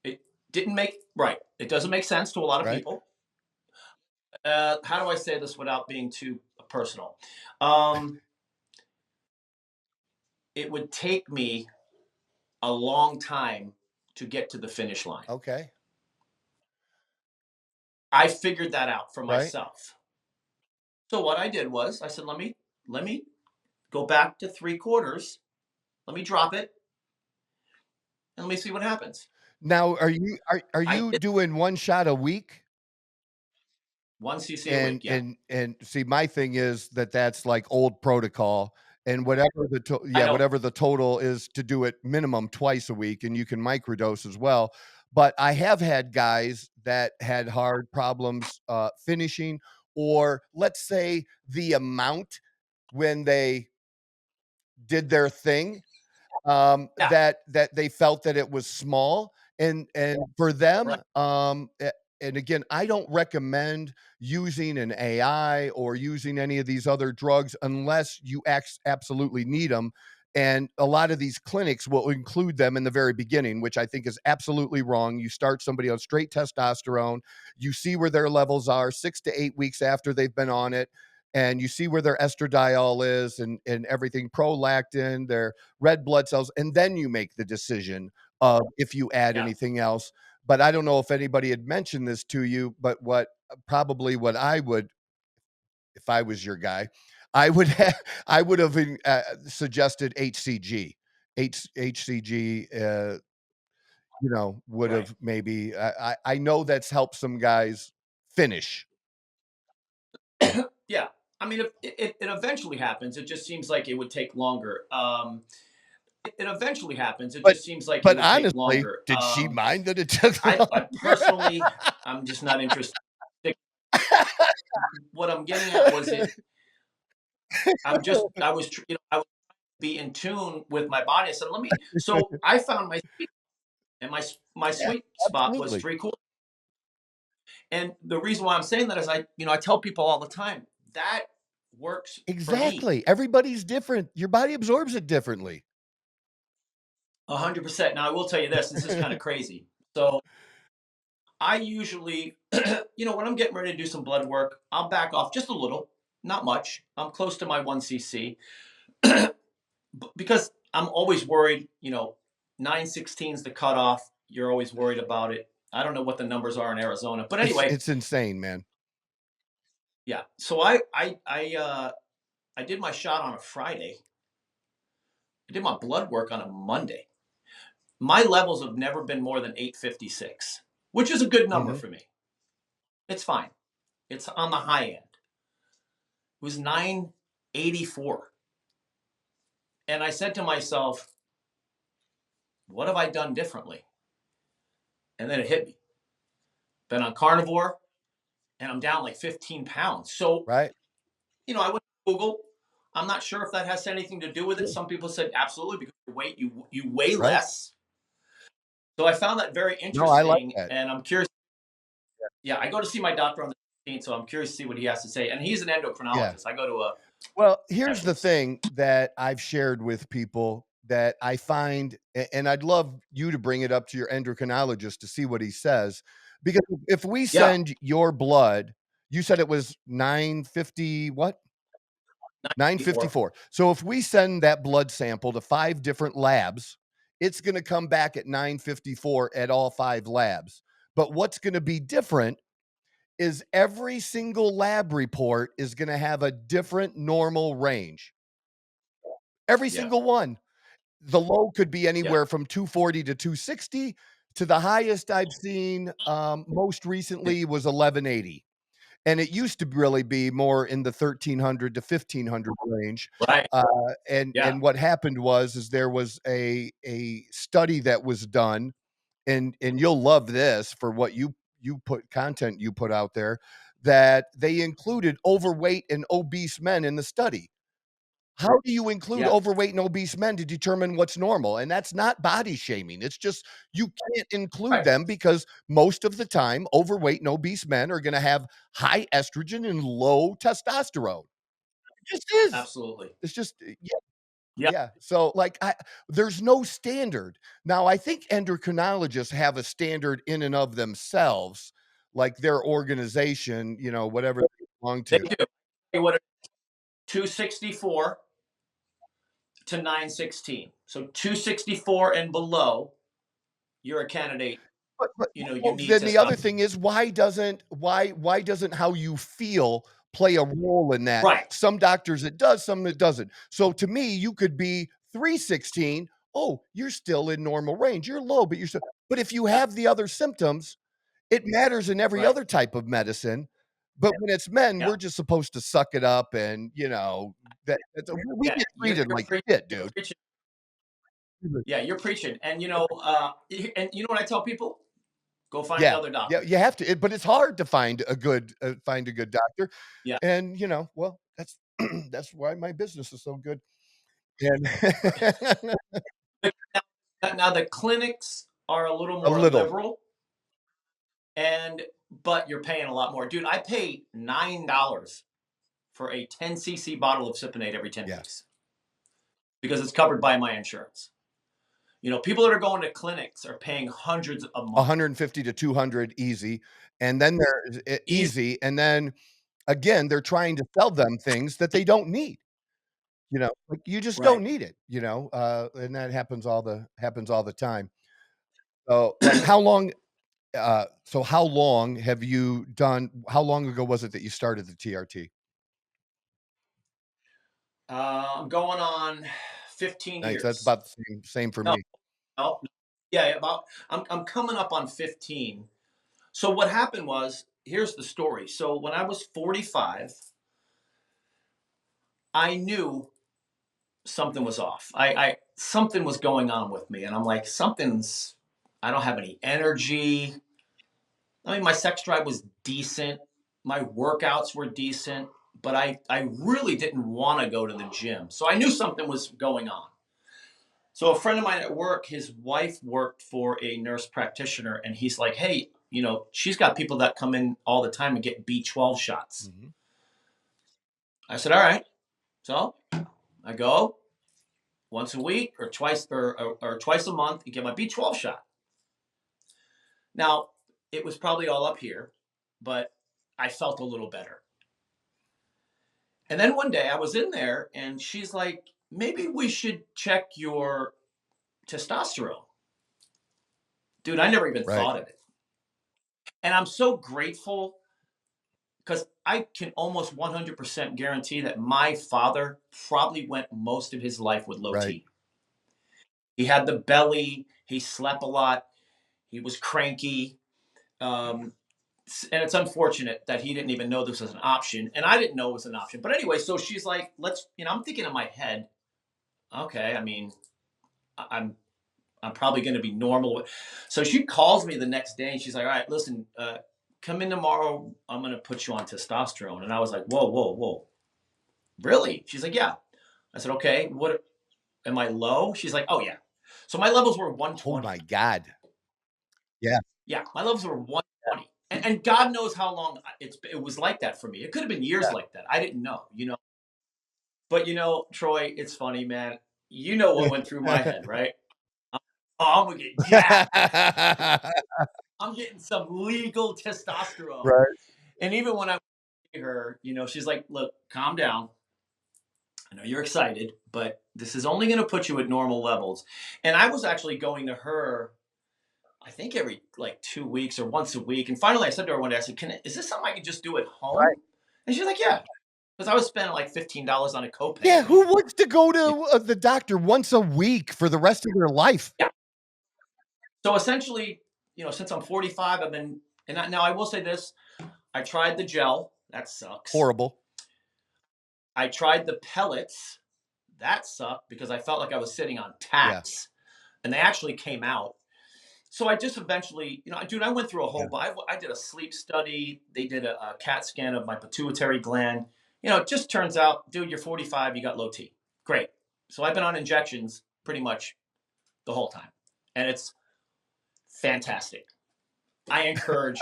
It didn't make right. It doesn't make sense to a lot of Right? people. How do I say this without being too personal? Um, it would take me a long time to get to the finish line. Okay. I figured that out for Right? myself. So what I did was I said, let me go back to 3/4. Let me drop it and let me see what happens. Now, are I you did doing 1 shot a week? 1 cc a week. And Yeah, and and see, my thing is that that's like old protocol, and I know. whatever the total is to do it minimum twice a week, and you can microdose as well. But I have had guys that had hard problems, finishing, or let's say the amount when they did their thing, Yeah, that they felt that it was small, and for them, right. and again, I don't recommend using an AI or using any of these other drugs unless you absolutely need them. And a lot of these clinics will include them in the very beginning, which I think is absolutely wrong. You start somebody on straight testosterone, you see where their levels are 6 to 8 weeks after they've been on it, and you see where their estradiol is and everything, prolactin, their red blood cells, and then you make the decision of if you add Yeah, anything else. But I don't know if anybody had mentioned this to you, but probably what I would, if I was your guy, I would have I would have suggested HCG. HCG, would right. have maybe. I know that's helped some guys finish. Yeah. I mean, if it eventually happens, it just seems like it would take longer. It eventually happens. It But just seems like it but would take honestly, longer. did she mind that it took I longer? personally, I'm just not interested. What I'm getting at was I was be in tune with my body. I said, so I found my sweet, and my Yeah, sweet spot was absolutely. 3/4. And the reason why I'm saying that is I tell people all the time that works for me Exactly. Everybody's different. Your body absorbs it differently. 100%. Now I will tell you this. This is kind of crazy. So I usually, when I'm getting ready to do some blood work, I'll back off just a little, not much. I'm close to my 1 cc because I'm always worried. 916 is the cutoff. You're always worried about it. I don't know what the numbers are in Arizona, but It's anyway, it's insane, man. yeah. So I did my shot on a Friday. I did my blood work on a Monday. My levels have never been more than 856, which is a good number Mhm. for me. It's fine. It's on the high end. It was 984. And I said to myself, what have I done differently? And then it hit me. Been on carnivore and I'm down like 15 pounds. So, Right? I went to Google. I'm not sure if that has anything to do with it. Sure. Some people said absolutely because you weigh Right? less. So I found that very No, I like interesting that. and I'm curious. Yeah, I go to see my doctor on the 15th, so I'm curious to see what he has to say. And he's an Yeah. endocrinologist. I go to a Well, here's the specialist. thing that I've shared with people that I find, and I'd love you to bring it up to your endocrinologist to see what he says. Because if we Yeah, send your blood, you said it was 950 what? 94. 954. So if we send that blood sample to 5 different labs, it's gonna come back at 954 at all 5 labs. But what's gonna be different is every single lab report is gonna have a different normal range. Every Yeah, single one. The low could be yeah, anywhere from 240 to 260 to the highest I've seen, most recently was 1180. and it used to really be more in the 1,300 to 1,500 range. Right. Uh, and Yeah. what happened was there was a study that was done, and you'll love this for what you put content you put out there, that they included overweight and obese men in the study. How do you include Yeah. overweight and obese men to determine what's normal? And that's not body shaming. It's just you can't include Right. them because most of the time, overweight and obese men are gonna have high estrogen and low testosterone. It just is. Absolutely. It's just Yeah. yeah. So, like, there's no standard. Now, I think endocrinologists have a standard in and of themselves, like their organization, whatever they belong They to. do. Hey, what 264 to 916. So 264 and below, you're a candidate. But You well, need then the other testosterone. thing is why doesn't how you feel play a role in that? Right. Some doctors it does, some it doesn't. So to me, you could be 316. Oh, you're still in normal range. You're low, but you're still but if you Yeah. have the other symptoms, it matters in every Right. other type of medicine. But when it's men, Yeah. we're just supposed to suck it up and, that's we Yeah. get You're treated you're like preaching. shit, You're dude. preaching. Yeah, you're preaching. And and you know what I tell people? Go find Yeah. another Yeah, doctor. you have to, but it's hard to find a good doctor, Yeah. and, well, that's that's why my business is so good, and Now the clinics are a little a more little, liberal, and but you're paying a lot more. Dude, I pay $9 for a 10 cc bottle of Cypionate every 10 yeah, weeks because it's covered by my insurance. People that are going to clinics are paying hundreds a month. 150 to 200 easy, and then there's Easy. easy, and then, again, they're trying to sell them things that they don't need, like, you just don't Right. need it, and that happens all the time. So, like, how long have you done how long ago was it that you started the TRT? I'm going on 15 Nice, that's years. about the same for No, me. no. Yeah, about I'm coming up on 15. So what happened was, here's the story. So when I was 45, I knew something was off. I something was going on with me, and I'm like, something's. I don't have any energy. I mean, my sex drive was decent. My workouts were decent, but I really didn't want to go to the gym. So I knew something was going on. So a friend of mine at work, his wife worked for a nurse practitioner, and he's like, "Hey, she's got people that come in all the time and get B12 shots." Mhm. I said, "All right." So I go once a week or twice or twice a month and get my B12 shot. Now, it was probably all up here, but I felt a little better. And then one day I was in there and she's like, maybe we should check your testosterone. Dude, I never even Right, thought of it. And I'm so grateful because I can almost 100% guarantee that my father probably went most of his life with low right. T. He had the belly, he slept a lot, he was cranky. Um, and it's unfortunate that he didn't even know this was an option, and I didn't know it was an option. But anyway, so she's like, "Let's," I'm thinking in my head, okay, I mean, I'm probably going to be normal. So she calls me the next day, and she's like, "All right, listen, come in tomorrow. I'm going to put you on testosterone." And I was like, "Whoa, whoa, whoa, really?" She's like, "Yeah." I said, "Okay, what? Am I low?" She's like, "Oh yeah." So my levels were Oh 120. my god. Yeah, Yeah, my levels were 120. And God knows how long it was like that for me. It could have been years yeah. like that. I didn't know. But Troy, it's funny, man. You know what went through my head, right? Oh, I'm gonna get jacked. I'm getting some legal testosterone. Right. And even when I see her, she's like, "Look, calm down. I know you're excited, but this is only gonna put you at normal levels." And I was actually going to her, I think every like 2 weeks or once a week. And finally I said to her one day, I said, is this something I can just do at Right. home? And she's like, yeah. Because I was spending like $15 on a Yeah, copay. who wants to go Yeah. to, the doctor once a week for the rest of their life? Yeah. So essentially, since I'm 45, now I will say this. I tried the gel. That sucks. Horrible. I tried the pellets. That sucked because I felt like I was sitting on Yeah. tacks, and they actually came out. So I just eventually, dude, I went through a Yeah. whole, I did a sleep study. They did a CAT scan of my pituitary gland. It just turns out, dude, you're 45, you got low T. Great. So I've been on injections pretty much the whole time, and it's fantastic. I encourage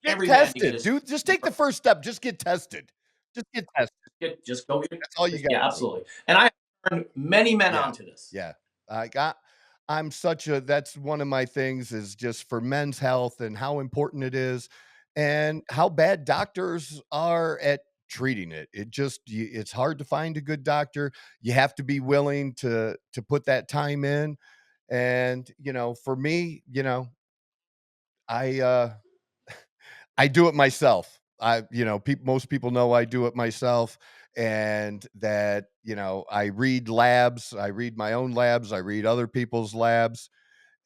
Get every man to get tested, his, dude. Just take the first step. Just get tested. Just get tested. just go get, That's all you yeah, gotta do. absolutely. And I turned many men Yeah. onto this. Yeah. I got I'm such a that's one of my things is just for men's health and how important it is and how bad doctors are at treating it. It's hard to find a good doctor. You have to be willing to put that time in. And, for me, I I do it myself. Most people know I do it myself and that, I read labs, I read my own labs, I read other people's labs.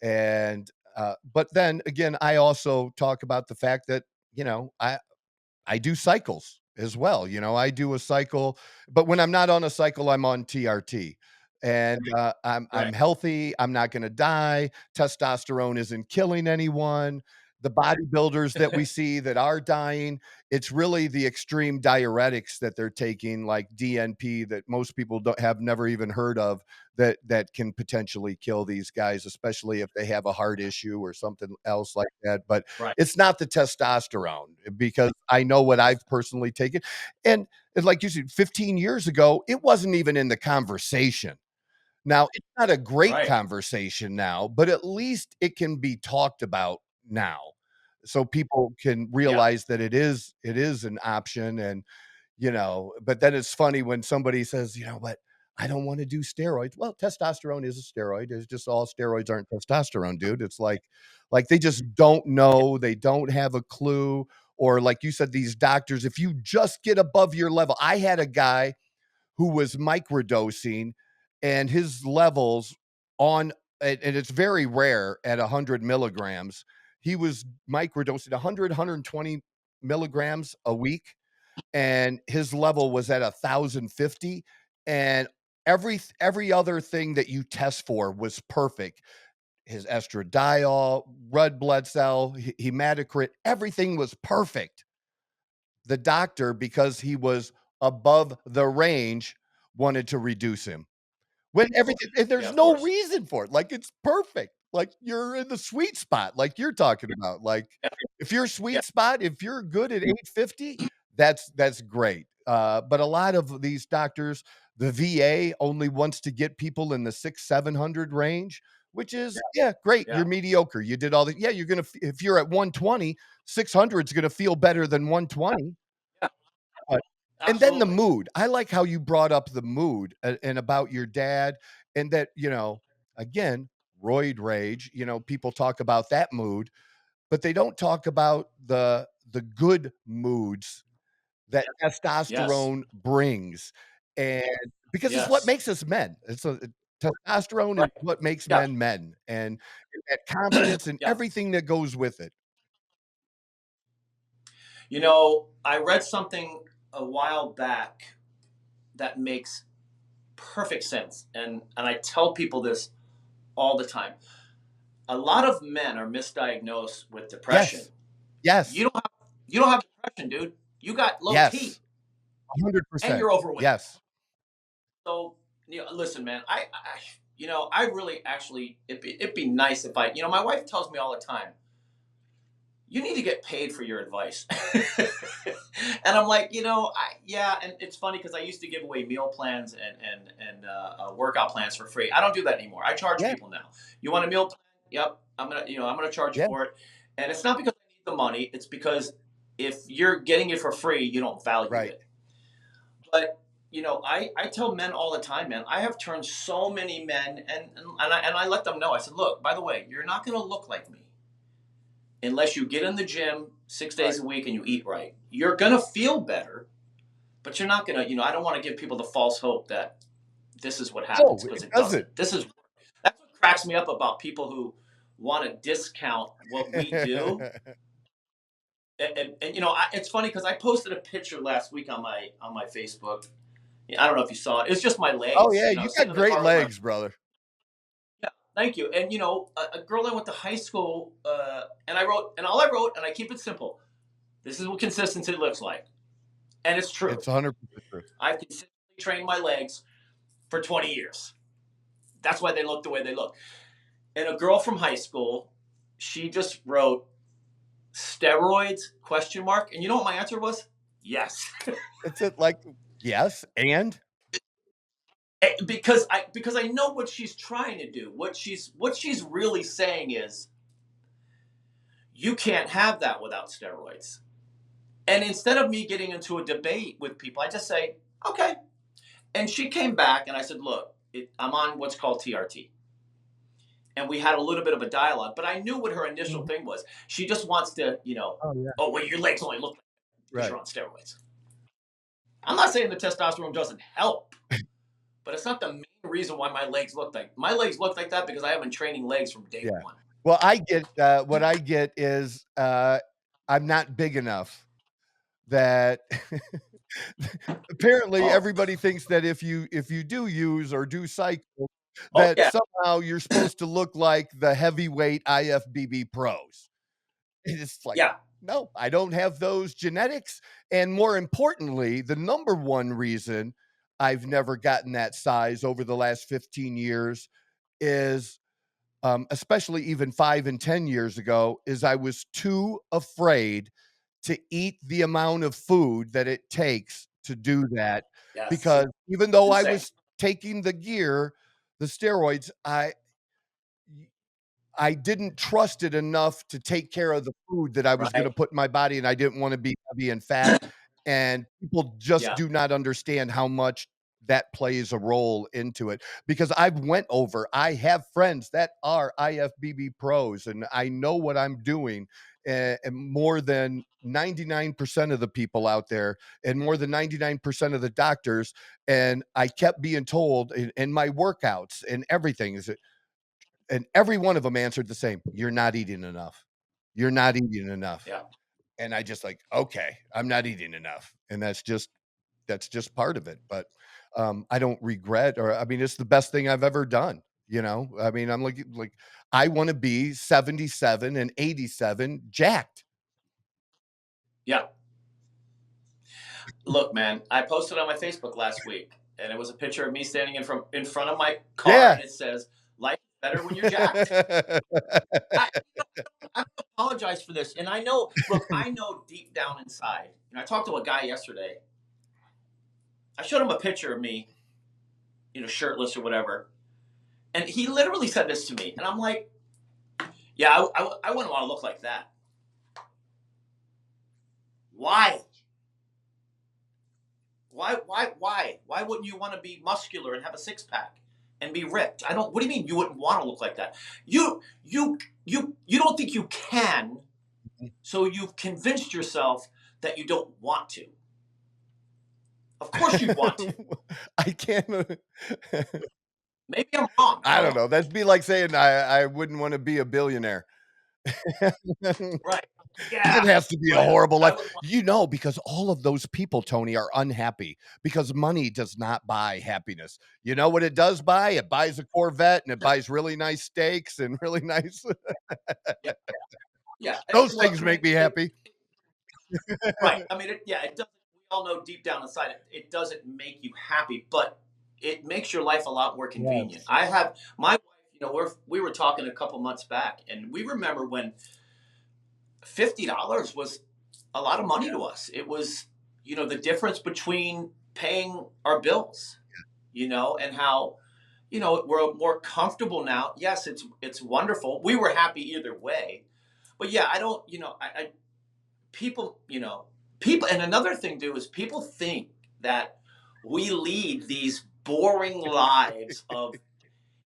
And, but then again, I also talk about the fact that, I do cycles as well. I do a cycle, but when I'm not on a cycle, I'm on TRT. And I'm Right. healthy. I'm not going to die. Testosterone isn't killing anyone. The bodybuilders that we see that are dying, it's really the extreme diuretics that they're taking, like DNP, that most people don't have never even heard of, that can potentially kill these guys, especially if they have a heart issue or something else like that. But Right. it's not the testosterone because I know what I've personally taken. And like you said, 15 years ago, it wasn't even in the conversation. Now, it's not a great Right. conversation now, but at least it can be talked about now. So people can Yeah. realize that it is an option. And but then it's funny when somebody says, "What? I don't wanna do steroids." Well, testosterone is a steroid. It's just all steroids aren't testosterone, dude. It's like they just don't know, they don't have a clue, or like you said, these doctors, if you just get above your level. I had a guy who was microdosing and his levels on and it's very rare at 100 milligrams. He was microdosing 120 milligrams a week and his level was at 1,050, and every other thing that you test for was perfect. His estradiol, red blood cell, hematocrit, everything was perfect. The doctor, because he was above the range, wanted to reduce him. When everything and Yeah, there's of no course. reason for it, like, it's perfect, like, you're in the sweet spot, like you're talking about, like, Yeah. if you're Yeah. sweet spot, if you're good at 850, that's great, but a lot of these doctors, the VA only wants to get people in the 600-700 range, which is, yeah, great, Yeah. you're mediocre, you did all the yeah, you're gonna f if you're at 120, 600 is gonna feel better than 120. Yeah. But and then the Absolutely. mood. I like how you brought up the mood and about your dad and that, again, roid rage, people talk about that mood, but they don't talk about the good moods that Yes. testosterone brings. And because it's what Yes. makes us men. Testosterone is Right. what makes Yeah. men men and that confidence and Yeah. everything that goes with it. I read something a while back that makes perfect sense, and I tell people this all the time. A lot of men are misdiagnosed with depression. Yes. Yes. You don't have depression, dude. You got low Yes. T and 100%. you're overweight. Yes. So, listen, man, I really actually, it'd be nice if my wife tells me all the time, you need to get paid for your advice. And I'm like, yeah, and it's funny because I used to give away meal plans and workout plans for free. I don't do that anymore. I charge Yeah. people now. You want a meal plan? Yep, I'm gonna charge you Yeah. for it. And it's not because I need the money. It's because if you're getting it for free, you don't value Right. it. But I tell men all the time, man. I have turned so many men, and I let them know. I said, look, by the way, you're not gonna look like me unless you get in the gym 6 days Right. a week and you eat right. You're gonna feel better, but you're not gonna. I don't want to give people the false hope that this is what happens No, because it it doesn't. doesn't. That's what cracks me up about people who want to discount what we do. And you know, it's funny because I posted a picture last week on my Facebook. I don't know if you saw it. It's just my Oh, legs. yeah, You know, I you was sitting got in the great car with my. legs, brother. Yeah, thank you. And you know, a girl I went to high school, and I wrote, and all I wrote, and I keep it simple. This is what consistency looks like, and it's true. It's 100% true. I've consistently trained my legs for 20 years. That's why they look the way they look. And a girl from high school, she just wrote steroids question mark, and you know what my answer was? Yes. It's it like, yes, and? Because I know what she's trying to do. What she's really saying is you can't have that without steroids. And instead of me getting into a debate with people, I just say, okay. And she came back and I said, look, I'm on what's called TRT. And we had a little bit of a dialogue, but I knew what her initial Mhm. thing was. She just wants to, Oh, yeah. oh, well, your legs only look like because Right. you're on steroids. I'm not saying the testosterone doesn't help, but it's not the main reason why my legs look like that because I have been training legs from day Yeah. one. Well, what I get is, I'm not big enough that apparently Oh, everybody thinks that if you do use or do cycle, oh that yeah, somehow you're supposed to look like the heavyweight IFBB pros. And it's like, yeah, no, I don't have those genetics. And more importantly, the number one reason I've never gotten that size over the last 15 years is, especially even 5 and 10 years ago, is I was too afraid to eat the amount of food that it takes to do that. yes, Because even though I insane. was taking the steroids, I didn't trust it enough to take care of the food that I was Right? gonna put in my body, and I didn't wanna be heavy and fat, and people just Yeah, do not understand how much that plays a role into it, because I have friends that are IFBB pros, and I know what I'm doing, and more than 99% of the people out there, and more than 99% of the doctors, and I kept being told in my workouts and everything is and every one of them answered the same, "You're not eating enough. You're not eating enough." yeah, And I just like, "Okay, I'm not eating enough." And that's just part of it, but, I don't regret or I mean, it's the best thing I've ever done, you know? I mean, I'm like, I wanna be 77 and 87 jacked. yeah. Look, man, I posted on my Facebook last week, and it was a picture of me standing in front of my car, Yeah. and it says, "Life is better when you're jacked." I, I don't apologize for this, and I know. Look, I know deep down inside. And I talked to a guy yesterday. I showed him a picture of me, shirtless or whatever, and he literally said this to me, and I'm like, "Yeah, I wouldn't want to look like that. Why? Why wouldn't you want to be muscular and have a six pack and be ripped? I don't. What do you mean you wouldn't want to look like that? You don't think you can, so you've convinced yourself that you don't want to. Of course you want to. I can't Maybe I'm wrong. I I don't don't know. know, that'd be like saying I wouldn't wanna be a billionaire. Right? It Yeah. has to be a But horrible I life. would want. Because all of those people, Tony, are unhappy because money does not buy happiness. You know what it does buy? It buys a Corvette and it buys really nice steaks and really nice Yeah. Yeah. those Look, things man. make me happy. Right. I mean, yeah. It doesn't. We all know deep down inside it doesn't make you happy, but it makes your life a lot more convenient. Yes. I have my wife. We were talking a couple months back, and we remember when $50 was a lot of money to us. It was, the difference between paying our bills, and how, we're more comfortable now. Yes, it's wonderful. We were happy either way. But yeah, I don't, people, people, and another thing too is people think that we lead these boring lives of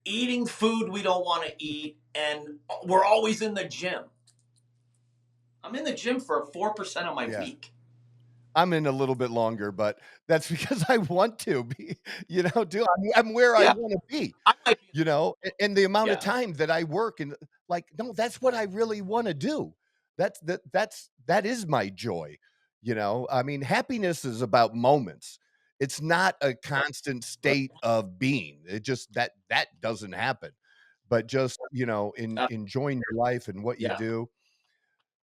eating food we don't want to eat and we're always in the gym. I'm in the gym for 4% of my Yeah. week. I'm in a little bit longer, but that's because I want to be, do I'm where I Yeah, wanna be, I might be. and the amount of Yeah, time that I work and, like, no, that's what I really wanna do. That is my joy, you know? I mean, happiness is about moments. It's not a constant Right. state of being. It just that doesn't happen. But just, Uh, enjoying your life and what you yeah. do.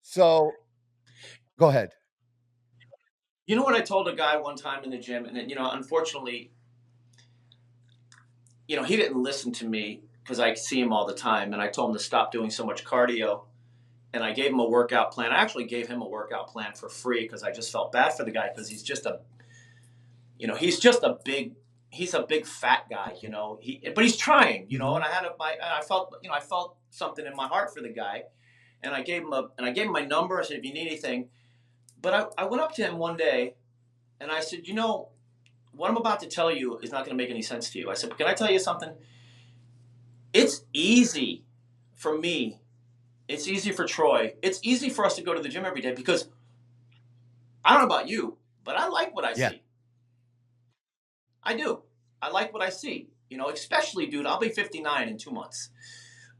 So go ahead. You know what I told a guy one time in the gym, and then, unfortunately, he didn't listen to me because I see him all the time, and I told him to stop doing so much cardio, and I gave him a workout plan. I actually gave him a workout plan for free because I just felt bad for the guy because he's a big fat guy, but he's trying, Mhm. and I felt something in my heart for the guy, and I gave him my number. I said, if you need anything, but I went up to him one day and I said, what I'm about to tell you is not going to make any sense to you. I said, can I tell you something? It's easy for me. It's easy for Troy. It's easy for us to go to the gym every day because I don't know about you, but I like what I Yeah. see. I do. I like what I see. Especially, dude, I'll be 59 in 2 months.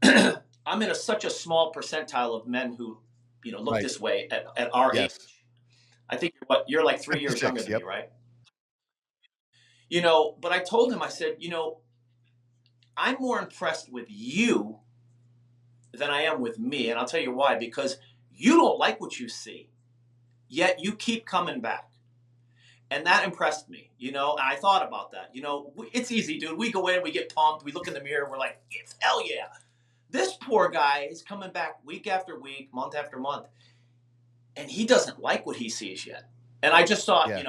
I'm in such a small percentile of men who, look Right. this way at our age. Yes. I think you're like 3 years younger 56, than me, yep. right? But I told him, I said, I'm more impressed with you than I am with me. And I'll tell you why, because you don't like what you see, yet you keep coming back. And that impressed me, and I thought about that. It's easy, dude. We go in, we get pumped, we look in the mirror, we're like, yes, hell yeah. This poor guy is coming back week after week, month after month, and he doesn't like what he sees yet. And I just thought, Yeah.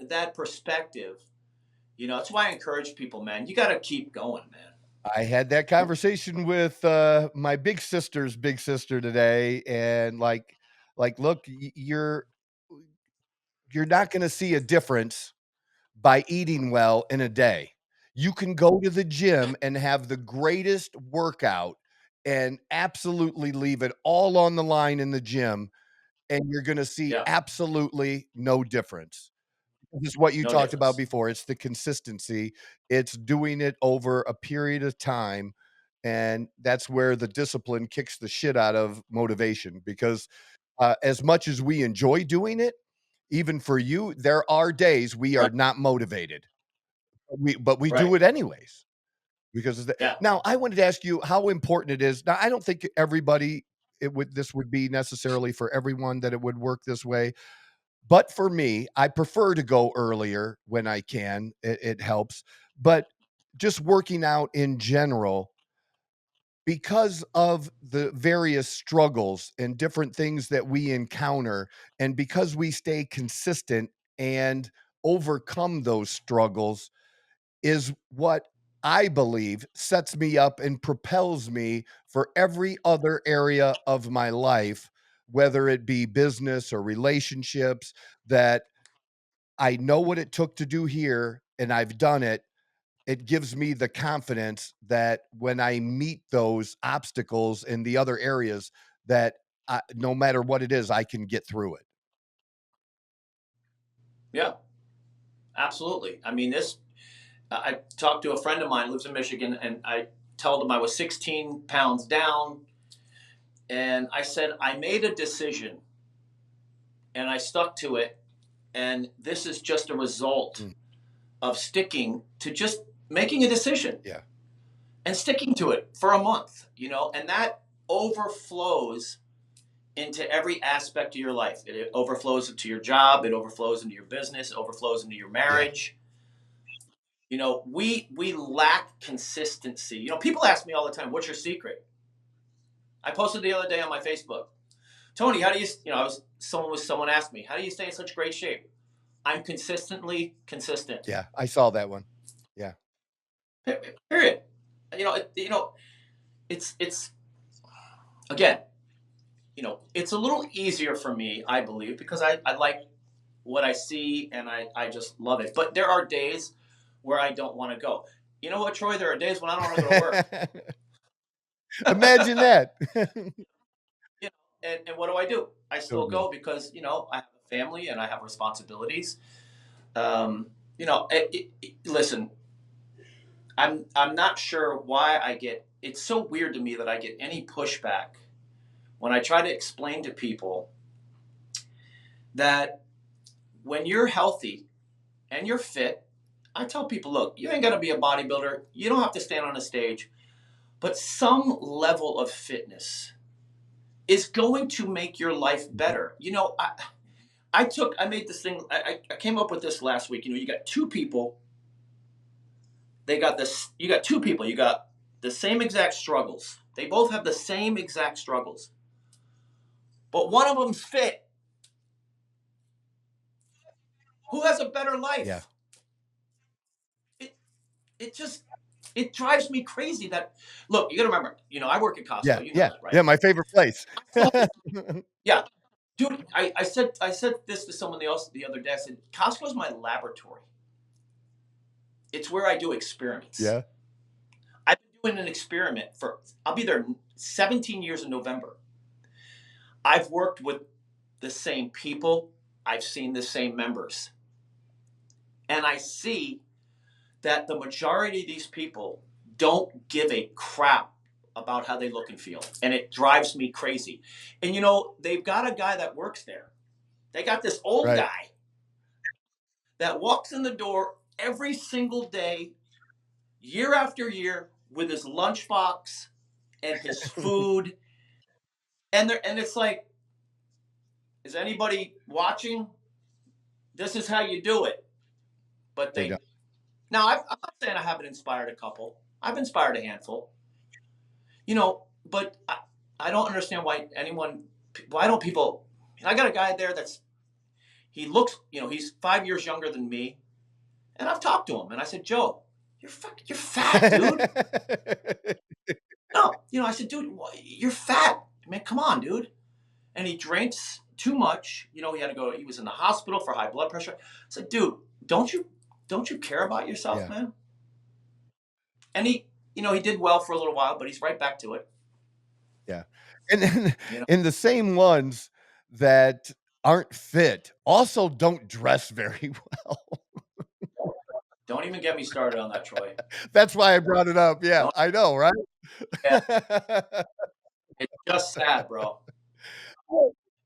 that perspective, that's why I encourage people, man. You got to keep going, man. I had that conversation with, my big sister's big sister today, and, look, you're not gonna see a difference by eating well in a day. You can go to the gym and have the greatest workout and absolutely leave it all on the line in the gym, and you're gonna see Yeah, absolutely no difference. This is what you no talked about difference. before. It's the consistency. It's doing it over a period of time, and that's where the discipline kicks the shit out of motivation because, as much as we enjoy doing it, even for you, there are days we are Right, not motivated. But we right. do it anyways because of the Yeah, now, I wanted to ask you how important it is. Now, I don't think everybody this would be necessarily for everyone that it would work this way, but for me, I prefer to go earlier when I can. It helps. But just working out in general, because of the various struggles and different things that we encounter, and because we stay consistent and overcome those struggles, is what I believe sets me up and propels me for every other area of my life, whether it be business or relationships, that I know what it took to do here and I've done it. It gives me the confidence that when I meet those obstacles in the other areas that no matter what it is, I can get through it. yeah, absolutely. I mean, I talked to a friend of mine who lives in Michigan, and I told him I was 16 pounds down. And I said, I made a decision and I stuck to it. And this is just a result Mm, of sticking to just making a decision yeah. and sticking to it for a month, and that overflows into every aspect of your life. It overflows into your job, it overflows into your business, it overflows into your Yeah. marriage. We lack consistency. People ask me all the time, what's your secret? I posted the other day on my Facebook, Tony, how do you, someone asked me, how do you stay in such great shape? I'm consistently consistent. Yeah. I saw that one. Yeah. Period. It's again, it's a little easier for me, I believe, because I like what I see and I just love it. But there are days where I don't want to go. You know what, Troy? There are days when I don't want to go to work. Imagine that. And what do? I still Totally. go because I have a family and I have responsibilities. Listen, I'm not sure why I get. It's so weird to me that I get any pushback when I try to explain to people that when you're healthy and you're fit, I tell people, look, you ain't got to be a bodybuilder. You don't have to stand on a stage, but some level of fitness is going to make your life better. You know, I made this thing, I came up with this last week. You know, you got two people, you got two people, you got the same exact struggles. They both have the same exact struggles, but one of them's fit. Who has a better life? Yeah. It just, it drives me crazy that, look, you got to remember, you know, I work at Costco. Yeah. You know Yeah. that, right? Yeah. My favorite place. Yeah. Dude, I said this to someone else the other day. I said, Costco's my laboratory. It's where I do experiments. Yeah. I've been doing an experiment I'll be there 17 years in November. I've worked with the same people. I've seen the same members. And I see that the majority of these people don't give a crap about how they look and feel. And it drives me crazy. And, you know, they've got a guy that works there. They got this old Right. guy that walks in the door every single day, year after year, with his lunchbox and his food. And it's like, is anybody watching? This is how you do it. But They don't. now I'm not saying I haven't inspired a couple. I've inspired a handful. You know, but I don't understand why don't people, I got a guy there he looks, you know, he's 5 years younger than me. And I've talked to him and I said, Joe, you're fat, dude. No, you know, I said, dude, you're fat. Man, come on, dude. And he drinks too much. You know, he was in the hospital for high blood pressure. I said, dude, don't you care about yourself, Yeah. man? And he did well for a little while, but he's right back to it. Yeah. And then You know? and the same ones that aren't fit also don't dress very well. Don't even get me started on that, Troy. That's why I brought it up. Yeah, Don't- I know, right? Yeah. It's just sad, bro.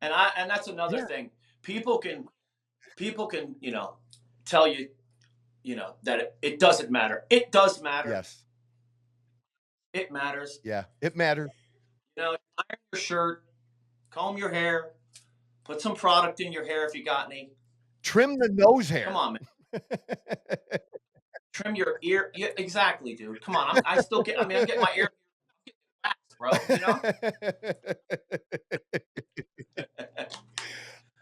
And that's another Yeah. thing. People can, you know, tell you, you know, that it doesn't matter. It does matter. Yes. It matters. Yeah, it matters. You know, iron your shirt, comb your hair, put some product in your hair if you got any. Trim the nose hair. Come on, man. Trim your ear. Yeah, exactly, dude. Come on. I'm getting my ear waxed, bro. You know?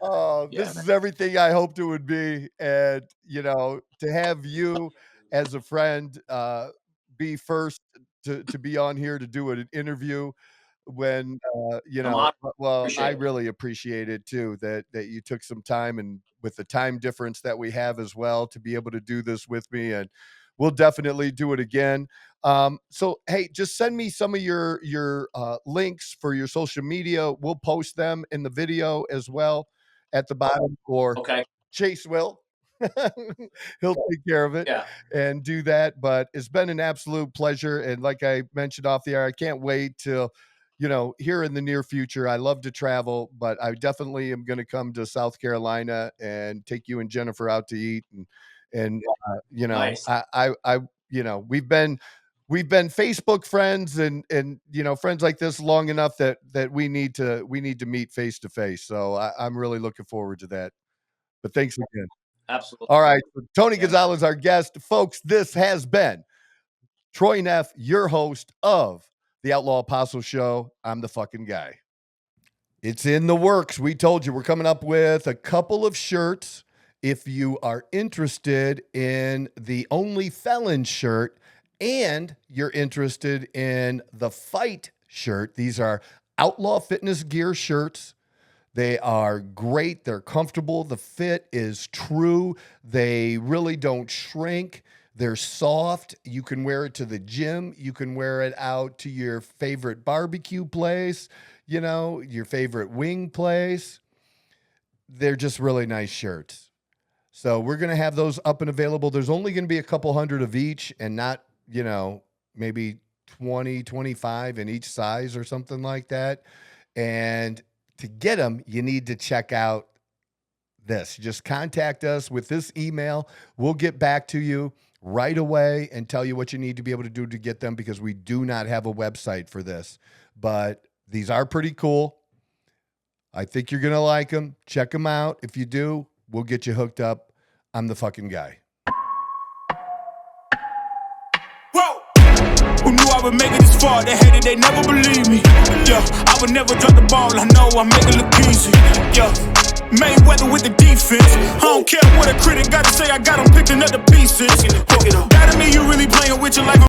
Oh, Yeah, this is everything I hoped it would be. And, you know, to have you as a friend be first to be on here to do an interview when, you I'm know, honored. well, Appreciate I it. really appreciate it too, that you took some time, and with the time difference that we have as well, to be able to do this with me. And we'll definitely do it again. So, hey, just send me some of your links for your social media. We'll post them in the video as well at the bottom, or Okay. Chase will. He'll take care of it Yeah. and do that. But it's been an absolute pleasure. And like I mentioned off the air, I can't wait till, you know, here in the near future. I love to travel, but I definitely am going to come to South Carolina and take you and Jennifer out to eat. And you know, Nice. you know, we've been Facebook friends and you know, friends like this long enough that we need to meet face to face. So I'm really looking forward to that. But thanks again. Absolutely. All right, so Tony Yeah. Gonzalez, our guest, folks. This has been Troy Neff, your host of the Outlaw Apostle Show. I'm the fucking guy. It's in the works. We told you we're coming up with a couple of shirts. If you are interested in the Only Felon shirt and you're interested in the Fight shirt, these are Outlaw Fitness Gear shirts. They are great. They're comfortable. The fit is true. They really don't shrink. They're soft. You can wear it to the gym. You can wear it out to your favorite barbecue place, you know, your favorite wing place. They're just really nice shirts. So we're going to have those up and available. There's only going to be a couple hundred of each, and not, maybe 20, 25 in each size or something like that. And to get them, you need to check out this. Just contact us with this email. We'll get back to you right away and tell you what you need to be able to do to get them, because we do not have a website for this. But these are pretty cool. I think you're going to like them. Check them out. If you do, we'll get you hooked up. I'm the fucking guy. Whoa! Who knew I would make it this far? They hated, they never believed me. Yeah, I would never drop the ball. I know I make it look easy. Yeah, Mayweather with the defense. I don't care what a critic got to say. I got them picking up the pieces.